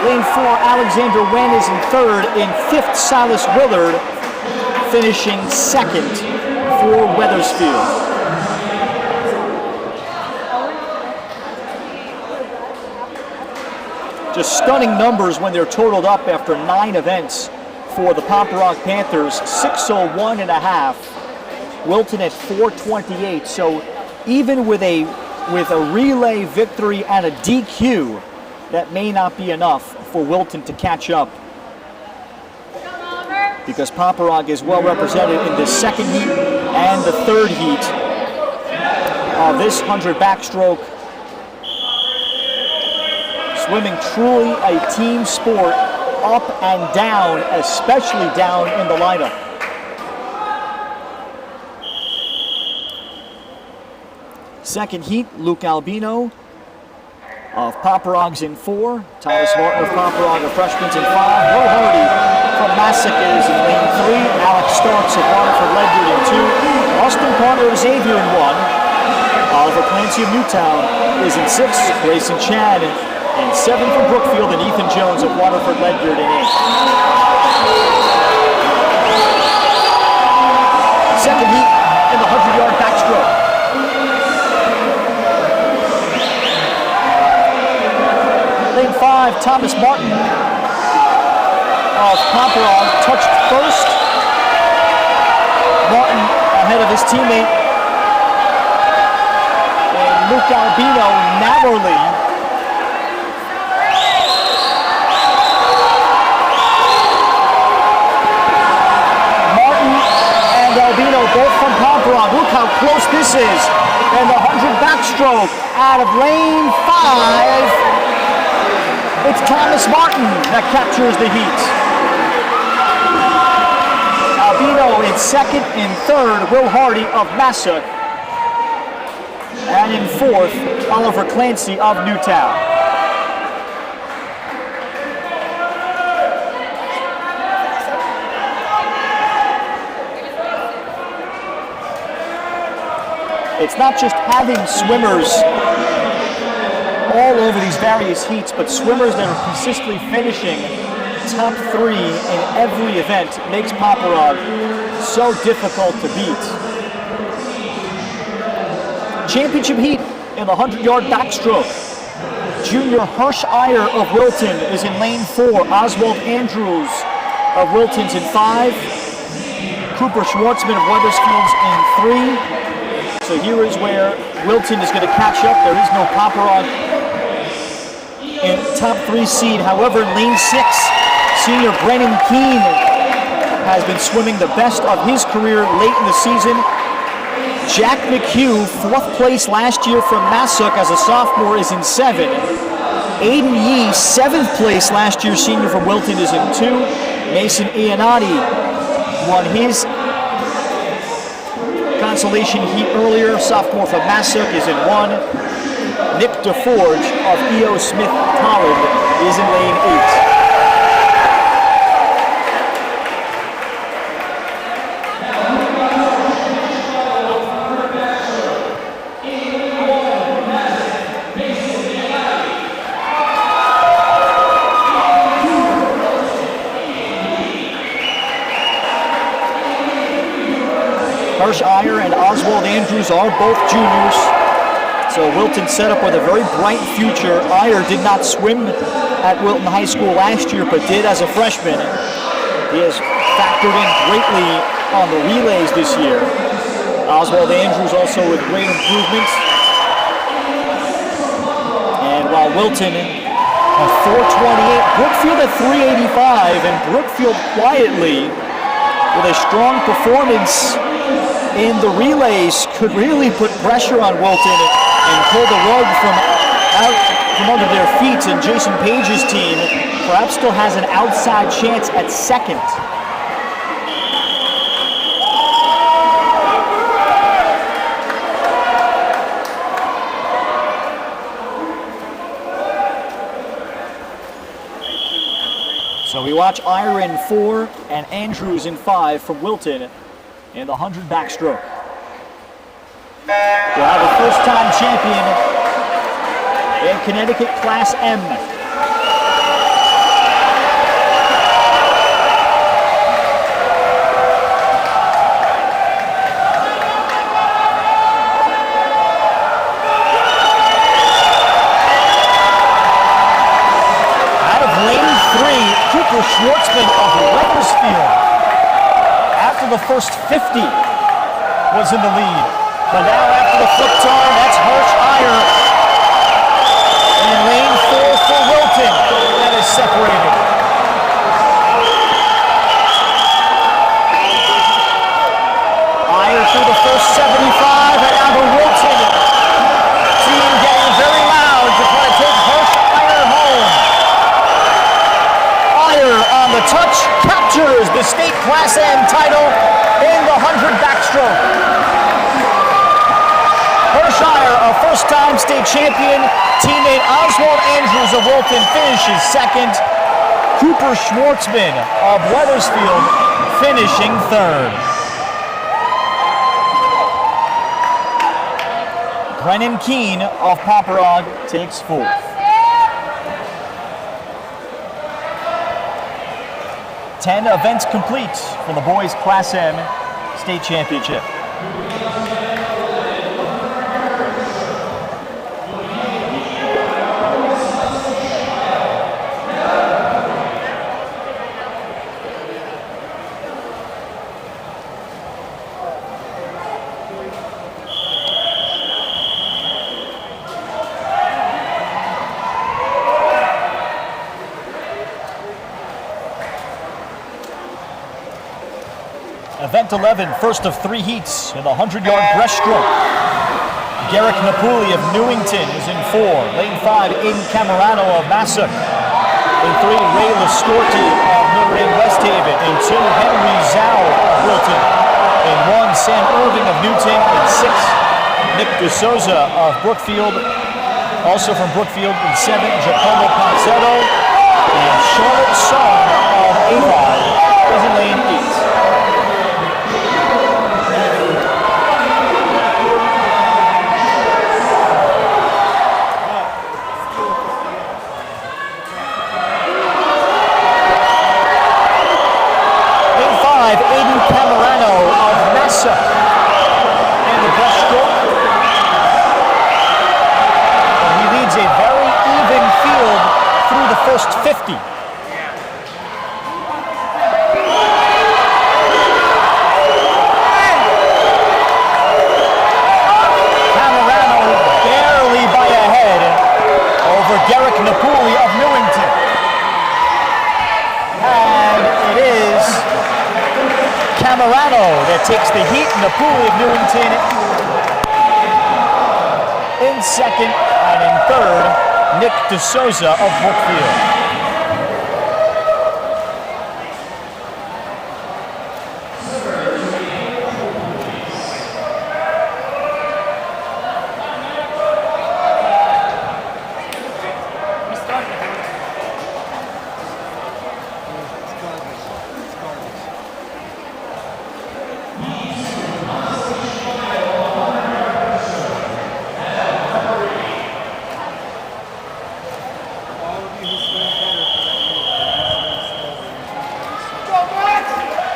[SPEAKER 1] Lane 4, Alexander Wen is in 3rd. In 5th, Silas Willard finishing 2nd for Weathersfield. Just stunning numbers when they're totaled up after 9 events for the Pomperaug Panthers. 6:01.5. Wilton at 4:28. So even with a relay victory and a DQ, that may not be enough for Wilton to catch up, because Pomperaug is well represented in the 2nd heat and the 3rd heat of this 100 backstroke. Swimming truly a team sport, up and down, especially down in the lineup. Second heat, Luke Albino of Pomperaug's in 4. Thomas Martin of Pomperaug, a freshman's in 5. Will Hardy from Massac is in lane 3. Alex Starks of Waterford Ledyard in 2. Austin Carter of Xavier in 1. Oliver Clancy of Newtown is in 6. Grayson Chan in 7 from Brookfield, and Ethan Jones of Waterford Ledyard in 8. Second heat in the 100-yard backstroke. Lane 5, Thomas Martin of Pomperaug touched first. Martin ahead of his teammate. And Luke Albino narrowly Albino, both from Pomperaug. Look how close this is. And the 100 backstroke out of lane 5. It's Thomas Martin that captures the heat. Albino in 2nd. In 3rd, Will Hardy of Massac. And in 4th, Oliver Clancy of Newtown. It's not just having swimmers all over these various heats, but swimmers that are consistently finishing top 3 in every event makes Pomperaug so difficult to beat. Championship heat in the 100-yard backstroke. Junior Hirsch Iyer of Wilton is in lane 4. Oswald Andrews of Wilton's in 5. Cooper Schwartzman of Weathersfield's in 3. So here is where Wilton is going to catch up. There is no Pomperaug in top 3 seed. However, in lane 6, senior Brennan Keene has been swimming the best of his career late in the season. Jack McHugh, 4th place last year from Massac as a sophomore, is in 7. Aiden Yee, 7th place last year, senior from Wilton, is in 2. Mason Iannotti won his consolation heat earlier. Sophomore from Massac is in 1. Nick DeForge of E.O. Smith Holland is in lane 8. Hirsch Iyer and Oswald Andrews are both juniors. So Wilton set up with a very bright future. Iyer did not swim at Wilton High School last year, but did as a freshman. He has factored in greatly on the relays this year. Oswald Andrews also with great improvements. And while Wilton at 428, Brookfield at 385, and Brookfield quietly with a strong performance in the relays could really put pressure on Wilton and pull the rug from under their feet. And Jason Page's team perhaps still has an outside chance at second. So we watch Iyer in 4 and Andrews in 5 from Wilton in the 100 backstroke. We'll have a first-time champion in Connecticut Class M. Out of lane 3, Cooper Schwartzman of Wethersfield. After the first 50 was in the lead. But now after the flip turn, that's Hirsch Iyer. And lane 4 for Wilton. That is separated. Iyer through the first 75, and now the Wilton team getting very loud to try to take Hirsch Iyer home. Iyer on the touch captures the state Class M title in the 100 backstroke. Hirsch Iyer, a first-time state champion. Teammate Oswald Andrews of Wilton finishes second. Cooper Schwartzman of Wethersfield finishing third. Brennan Keene of Paparag takes fourth. Ten events complete for the boys Class M state championship. Event 11, first of 3 heats in the 100-yard breaststroke. Garrick Napoli of Newington is in 4. Lane 5, Aiden Camerano of Massac. In 3, Ray Lascorti of Notre Dame West Haven. In 2, Henry Zhao of Wilton. In 1, Sam Irving of Newton. In 6, Nick DeSouza of Brookfield. Also from Brookfield. In 7, Giacomo Ponzetto. And Charlotte Song of Avon is in lane 8. Aiden Camerano of Massac in the breaststroke. He leads a very even field through the first 50. Camerano barely by a head over Garrick Napoli of Newington. And it is Camerano that takes the heat. Napoli of Newington in second, and in third, Nick DeSouza of Brookfield.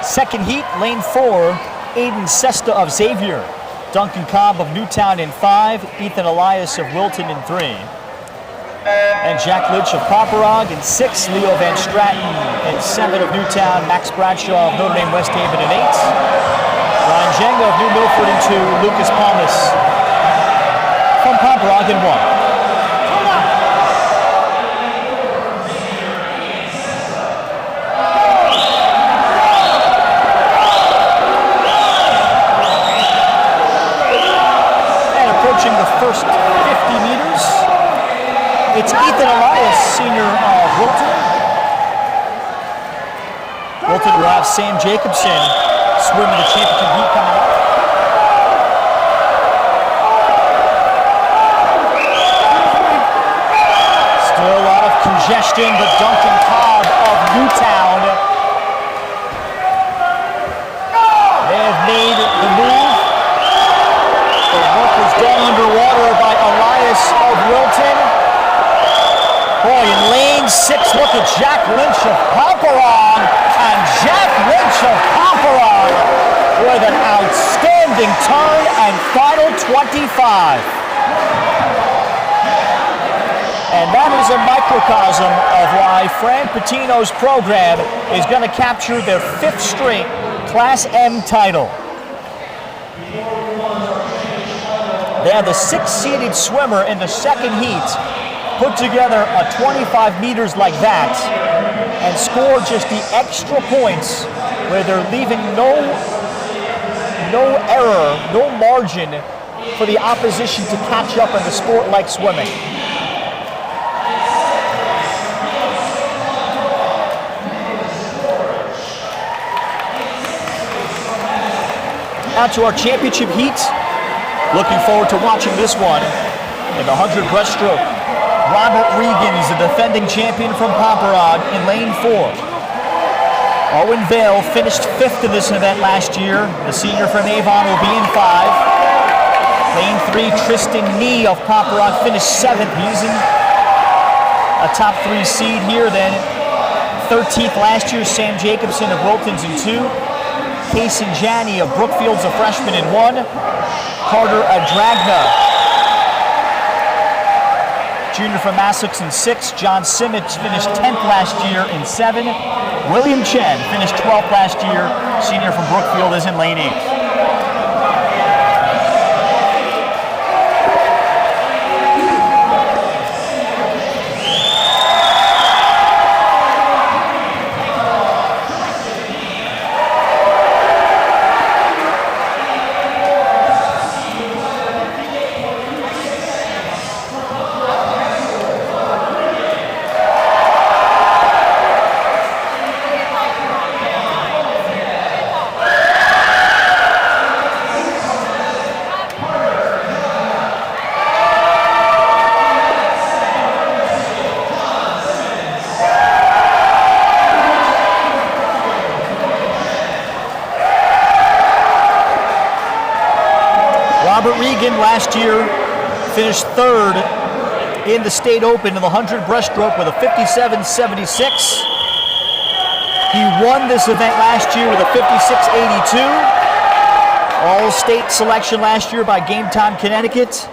[SPEAKER 1] Second heat, lane 4, Aiden Sesta of Xavier, Duncan Cobb of Newtown in 5, Ethan Elias of Wilton in 3, and Jack Lynch of Paparag in 6, Leo Van Stratton in 7 of Newtown, Max Bradshaw of Notre Dame West Haven in 8, Ryan Jenga of New Milford in 2, Lucas Palmas from Paparag in 1. The first 50 meters, it's Ethan Elias, senior of Wilton. Wilton will have Sam Jacobson swimming the championship heat coming up. Still a lot of congestion, but Duncan Cobb of Newtown, they have made the move. Done underwater by Elias of Wilton. Boy, in lane 6, look at Jack Lynch of Paparag. And Jack Lynch of Paparag with an outstanding turn and final 25. And that is a microcosm of why Fran Patino's program is going to capture their 5th straight Class M title. They have the 6th-seeded swimmer in the second heat put together a 25 meters like that and score just the extra points where they're leaving no error, no margin for the opposition to catch up in the sport like swimming. Now to our championship heat. Looking forward to watching this one in the 100 breaststroke. Robert Regan's the defending champion from Paparag in lane 4. Owen Vale finished 5th in this event last year. The senior from Avon will be in 5. Lane 3, Tristan Nee of Paparag finished 7th. He's in a top 3 seed here. Then 13th last year, Sam Jacobson of Wilton's in 2. Kason Janney of Brookfield's a freshman in 1. Carter Adragna, junior from Massachusetts in 6. John Simmons finished 10th last year in 7. William Chen finished 12th last year. Senior from Brookfield is in lane 8. Robert Regan last year finished 3rd in the state open in the 100 breaststroke with a 57.76. He won this event last year with a 56.82. All-state selection last year by Game Time Connecticut.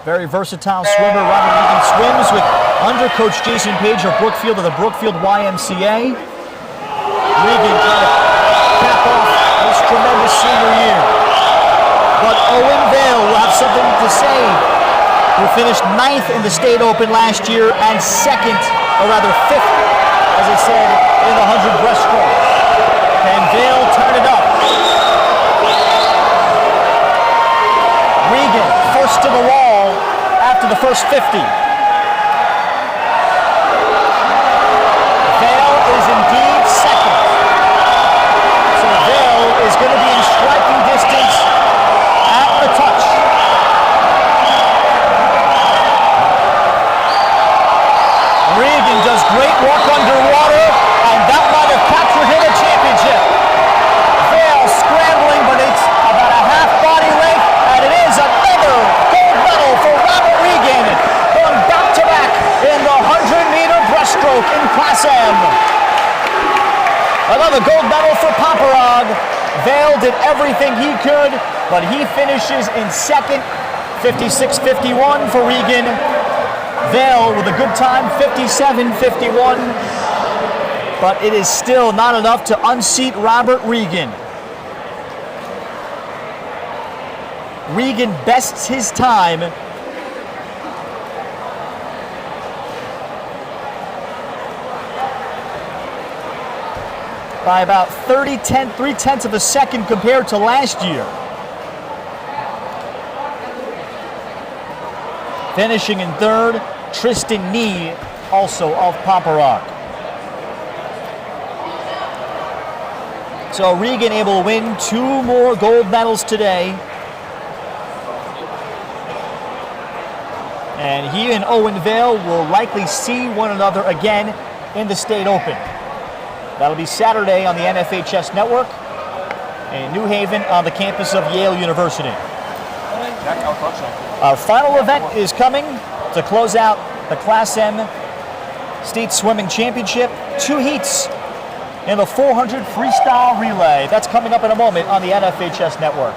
[SPEAKER 1] Very versatile swimmer. Robert Regan swims with under Coach Jason Page of Brookfield of the Brookfield YMCA. Regan trying to cap off this tremendous senior year. But Owen Vale will have something to say. Who finished 9th in the state open last year and 2nd, or rather 5th, as I said, in the 100 breaststroke. Can Vale turn it up? Regan first to the wall after the first 50. Vale is indeed second. So Vale is going to be in striking distance at the touch. Regan does great work underwater, and that might have captured him a championship. Vale scrambling, but it's about a half body length, and it is another gold medal for Robert Regan, going back-to-back in the 100-meter breaststroke in Class M. Another gold medal for Paparag. Vale did everything he could, but he finishes in second, 56.51 for Regan. Vale with a good time, 57.51, but it is still not enough to unseat Robert Regan. Regan bests his time by about 3/10 of a second compared to last year. Finishing in third, Tristan Nee, also of Paparag. So Regan able to win 2 more gold medals today. And he and Owen Vale will likely see one another again in the State Open. That'll be Saturday on the NFHS Network in New Haven on the campus of Yale University. Our final event is coming to close out the Class M State Swimming Championship. 2 heats in the 400 freestyle relay. That's coming up in a moment on the NFHS Network.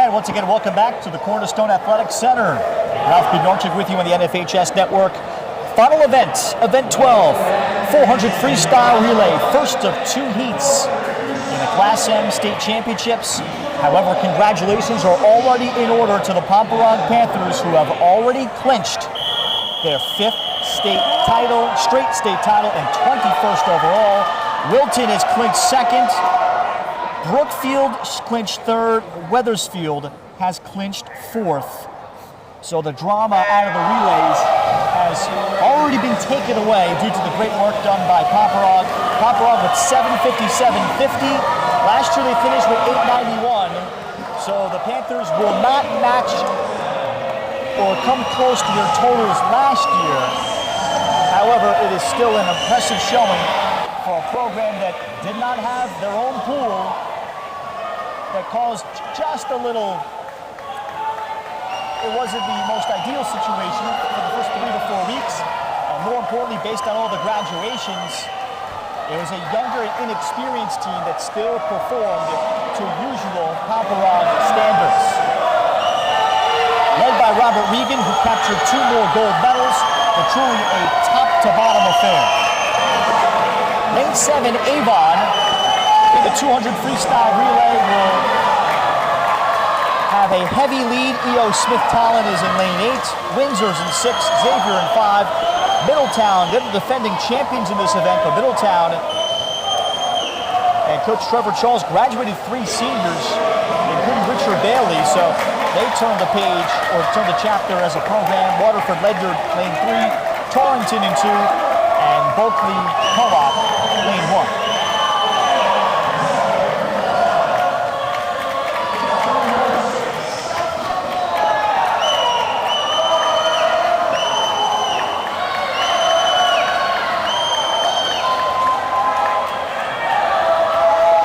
[SPEAKER 1] And once again, welcome back to the Cornerstone Athletic Center. Ralph Bednarczyk with you on the NFHS Network. Final event, Event 12, 400 freestyle relay, first of 2 heats in the Class M State Championships. However, congratulations are already in order to the Pomperaug Panthers, who have already clinched their 5th straight state title, and 21st overall. Wilton has clinched 2nd. Brookfield clinched 3rd. Wethersfield has clinched 4th. So the drama out of the relays has already been taken away due to the great work done by Pomperaug. Pomperaug with 7:57.50. Last year they finished with 8:91. So the Panthers will not match or come close to their totals last year. However, it is still an impressive showing for a program that did not have their own pool, that caused just a little. It wasn't the most ideal situation for the first 3 to 4 weeks. And more importantly, based on all the graduations, it was a younger and inexperienced team that still performed to usual Pomperaug standards. Led by Robert Regan, who captured 2 more gold medals, but truly a top-to-bottom affair. Lane 7, Avon, in the 200 freestyle relay will have a heavy lead. E.O. Smith-Talon is in lane 8. Windsor's in 6. Xavier in 5. Middletown, they're the defending champions in this event, but Middletown and Coach Trevor Charles graduated 3 seniors, including Richard Bailey, so they turned the page, or turned the chapter as a program. Waterford Ledyard, lane 3. Torrington in 2. And Bulkley Co-op, lane 1.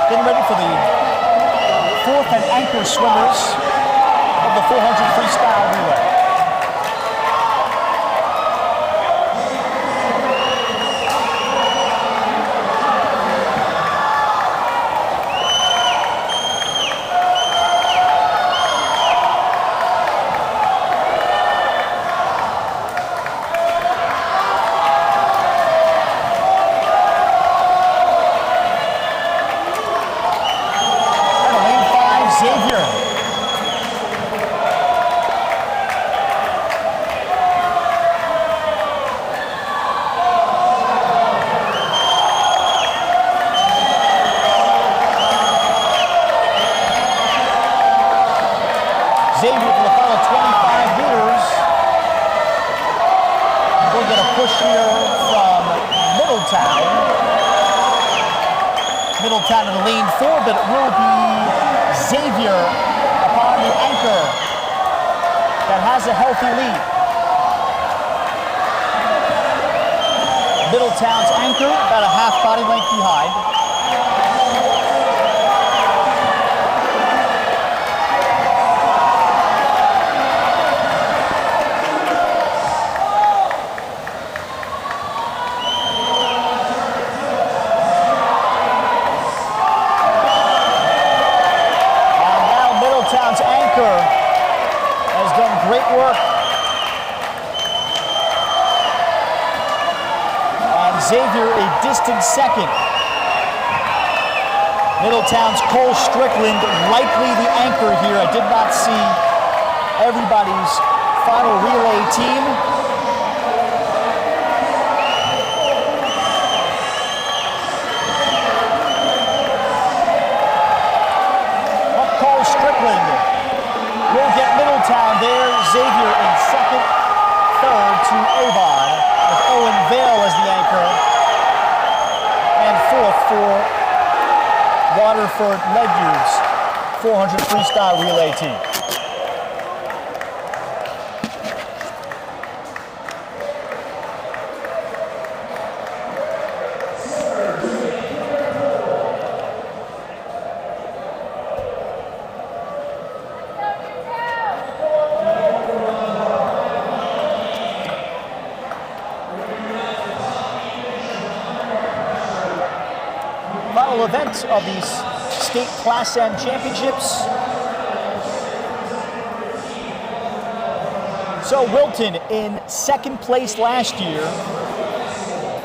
[SPEAKER 1] Getting ready for the 4th and anchor swimmers of the 400 freestyle relay. Xavier for the final 25 meters. We'll get a push here from Middletown. Middletown in lane 4, but it will be Xavier upon the anchor that has a healthy lead. Middletown's anchor about a half body length behind. Middletown's anchor has done great work. And Xavier a distant 2nd. Middletown's Cole Strickland likely the anchor here. I did not see everybody's final relay team. We'll get Middletown there. Xavier in 2nd, 3rd to Avon, with Owen Vale as the anchor, and 4th for Waterford Ledyard's 400 freestyle relay team. Final event of these state Class M championships. So Wilton in second place last year,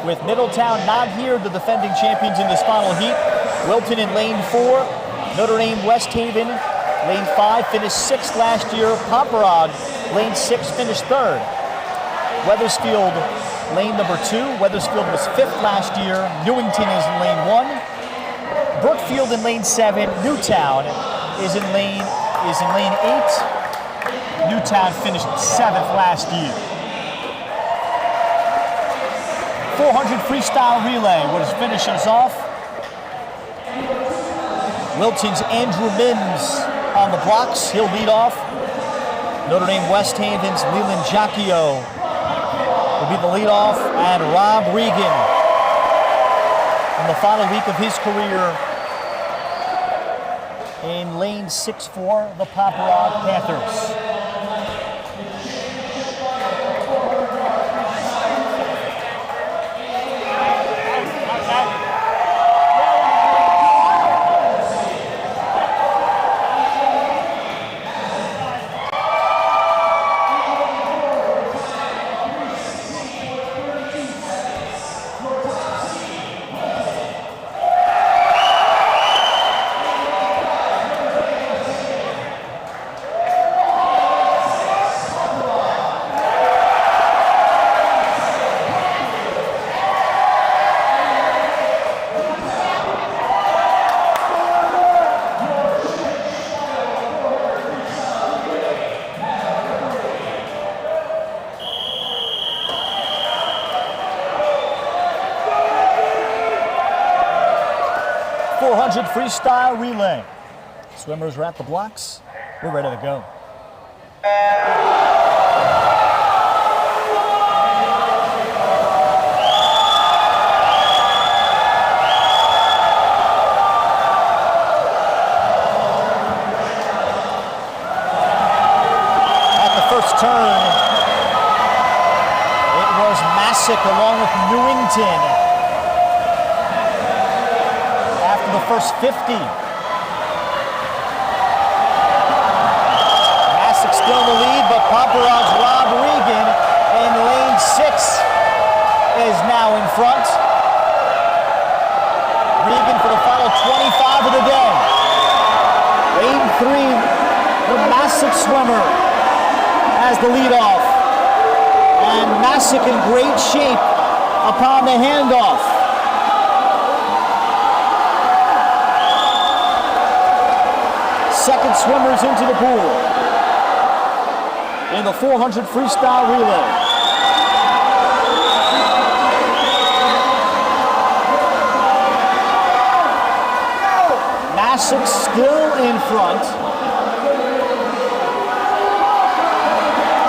[SPEAKER 1] with Middletown not here, the defending champions in this final heat. Wilton in lane 4, Notre Dame West Haven, lane 5, finished 6th last year. Pomperaug, lane 6, finished 3rd. Weathersfield, lane number 2. Weathersfield was 5th last year. Newington is in lane 1. Brookfield in lane 7. Newtown is in lane 8. Newtown finished 7th last year. 400 freestyle relay will finish us off. Wilton's Andrew Mims on the blocks. He'll lead off. Notre Dame West Haven's Leland Jacquio will be the leadoff, and Rob Regan in the final week of his career in lane 6 for the Pomperaug Panthers. Freestyle relay. Swimmers are at the blocks. We're ready to go. At the first turn, it was Massick along with Newington. The first 50. Massick still in the lead, but Pomperaug's Rob Regan in lane 6 is now in front. Regan for the final 25 of the day. Lane 3, the Massick swimmer as the leadoff. And Massick in great shape upon the handoff. Second swimmers into the pool in the 400 freestyle relay. Massick still in front.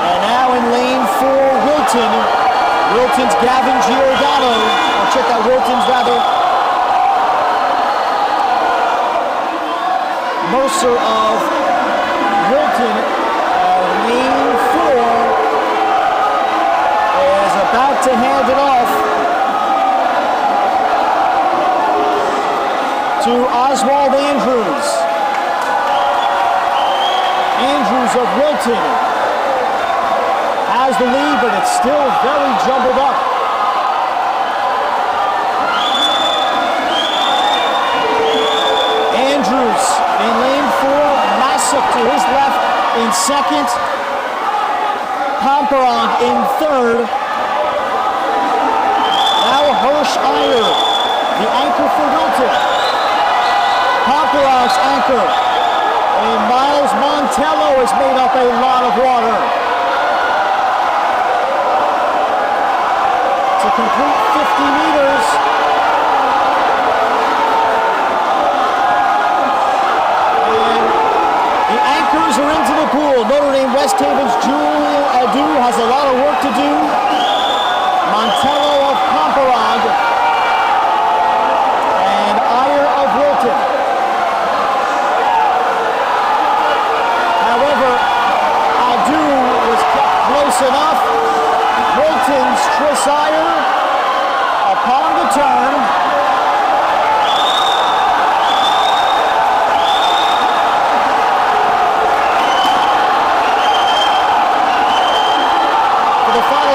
[SPEAKER 1] And now in lane 4, Wilton. Wilton's Gavin Giordano. I'll check out Wilton's rather. Mercer of Wilton, lane 4, is about to hand it off to Oswald Andrews. Andrews of Wilton has the lead, but it's still very jumbled up. Andrews in lane 4, Massick to his left in second, Pomperaug in third. Now Hirsch Iyer, the anchor for Wilton. Pomperaug's anchor, and Miles Montello has made up a lot of water to complete 50 meters. Anchors are into the pool. Notre Dame West Haven's Julian Adu has a lot of work to do. Montello of Pomperaug and Iyer of Wilton. However, Adu was kept close enough. Wilton's Chris Iyer upon the turn.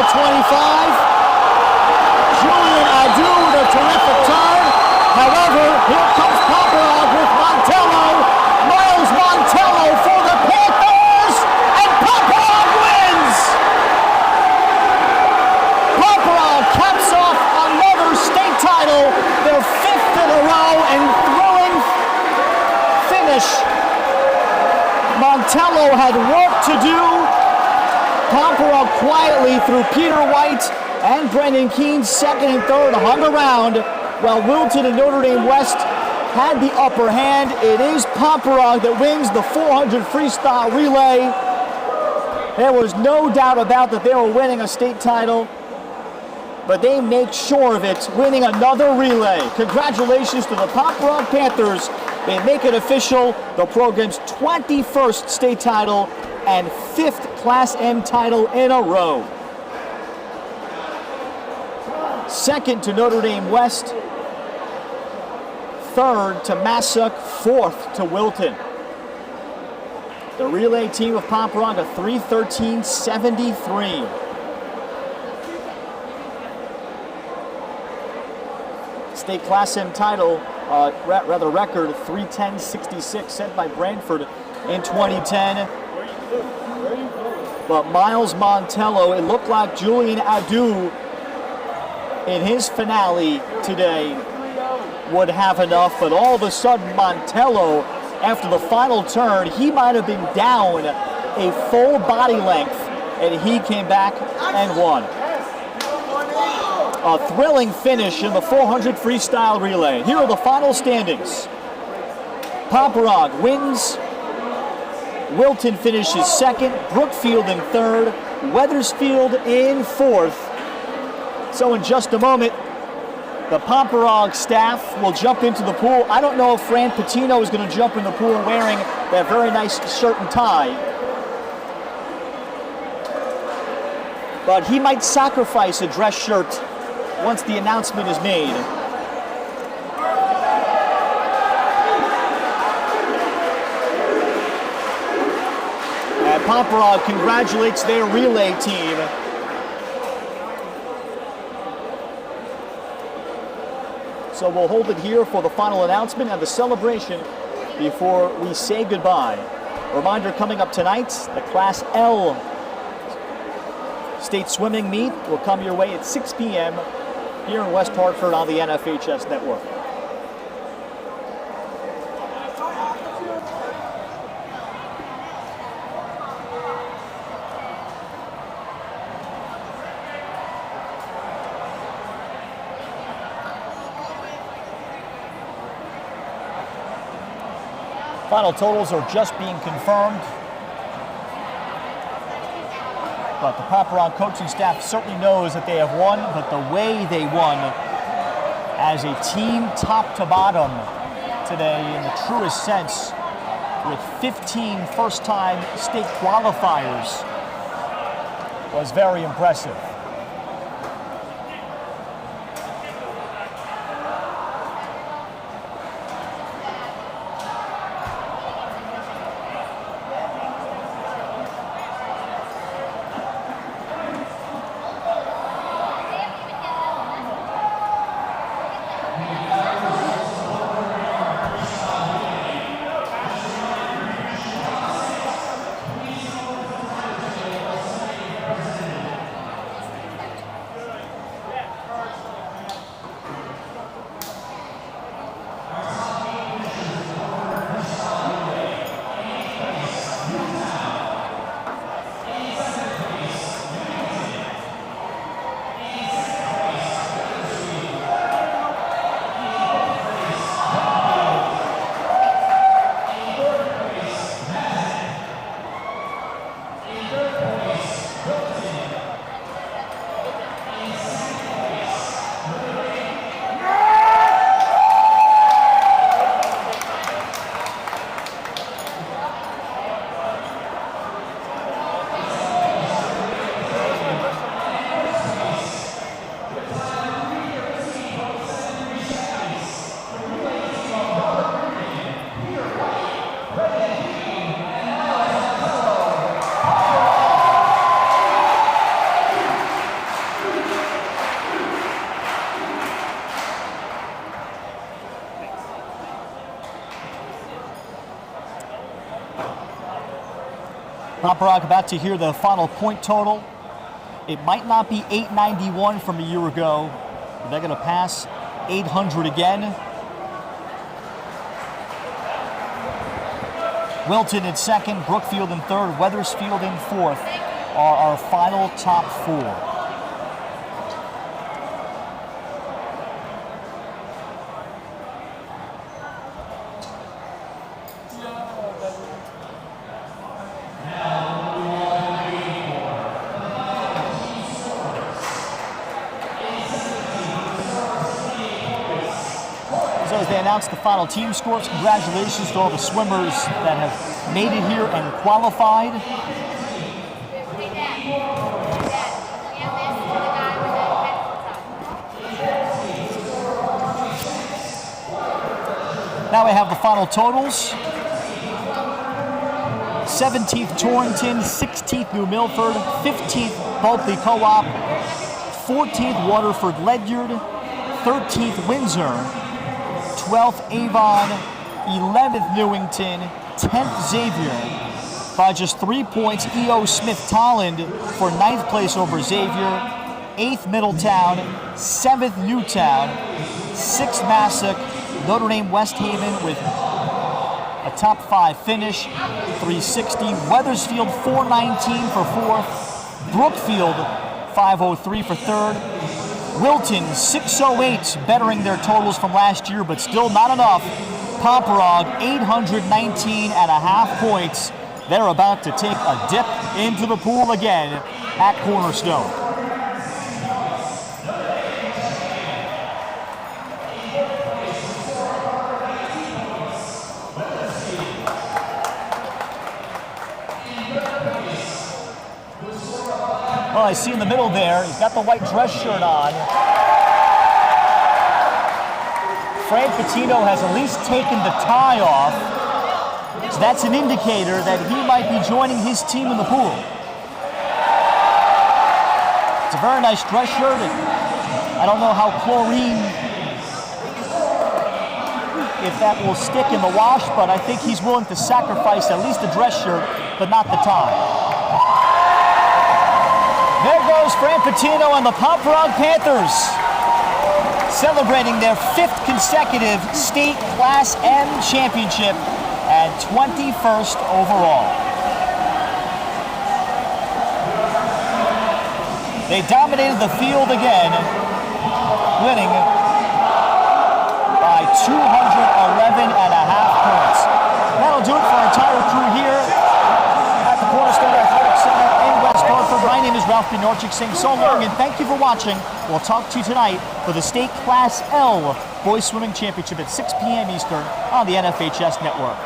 [SPEAKER 1] 25. Julian Adu with a terrific turn. However, here comes Paparov with Montello. Miles Montello for the Panthers, and Paparov wins! Paparov caps off another state title, their 5th in a row, and thrilling finish. Montello had work to do. Paparov quietly through Peter White and Brendan Keene, 2nd and 3rd, hung around, while Wilton and Notre Dame West had the upper hand. It is Paparov that wins the 400 freestyle relay. There was no doubt about that they were winning a state title, but they make sure of it, winning another relay. Congratulations to the Paparov Panthers. They make it official, the program's 21st state title and 5th Class M title in a row. 2nd to Notre Dame West, 3rd to Massac, 4th to Wilton. The relay team of Paparov a 3:13.73. State Class M title, record 3:10.66 set by Brantford in 2010. But Miles Montello, it looked like Julian Adu in his finale today would have enough, but all of a sudden Montello, after the final turn, he might have been down a full body length, and he came back and won. A thrilling finish in the 400 freestyle relay. Here are the final standings. Paparov wins. Wilton finishes 2nd, Brookfield in 3rd, Wethersfield in 4th. So in just a moment, the Paparov staff will jump into the pool. I don't know if Fran Patino is going to jump in the pool wearing that very nice shirt and tie, but he might sacrifice a dress shirt once the announcement is made. And Paparov congratulates their relay team. So we'll hold it here for the final announcement and the celebration before we say goodbye. Reminder coming up tonight, the Class L state swimming meet will come your way at 6 p.m. here in West Hartford on the NFHS network. Final totals are just being confirmed, but the Paparov coaching staff certainly knows that they have won, but the way they won as a team top to bottom today in the truest sense, with 15 first-time state qualifiers, was very impressive. Brock, about to hear the final point total. It might not be 891 from a year ago, but they're going to pass 800 again. Wilton in second, Brookfield in third, Wethersfield in fourth are our final top four. So as they announce the final team scores, congratulations to all the swimmers that have made it here and qualified. Now we have the final totals. 17th Torrington, 16th New Milford, 15th Bulkley Co-op, 14th Waterford Ledyard, 13th Windsor, 12th Avon, 11th Newington, 10th Xavier. By just 3 points, E.O. Smith-Tolland for 9th place over Xavier, 8th Middletown, 7th Newtown, 6th Massac, Notre Dame West Haven with a top 5 finish, 360. Wethersfield 419 for 4th, Brookfield 503 for 3rd, Wilton 608, bettering their totals from last year, but still not enough. Pomperaug 819.5 points. They're about to take a dip into the pool again at Cornerstone. Well, I see in the middle there, he's got the white dress shirt on. Frank Patino has at least taken the tie off. So that's an indicator that he might be joining his team in the pool. It's a very nice dress shirt. I don't know how chlorine, if that will stick in the wash, but I think he's willing to sacrifice at least the dress shirt, but not the tie. There goes Frank Patino and the Pomperaug Panthers, celebrating their 5th consecutive state Class M championship and 21st overall. They dominated the field again, winning by 211.5 points. That'll do it for our entire crew here at the Cornerstone Athletic Center in West Hartford. My name is Ralph Bnorchik saying so long and thank you for watching. We'll talk to you tonight for the State Class L Boys Swimming Championship at 6 p.m. Eastern on the NFHS Network.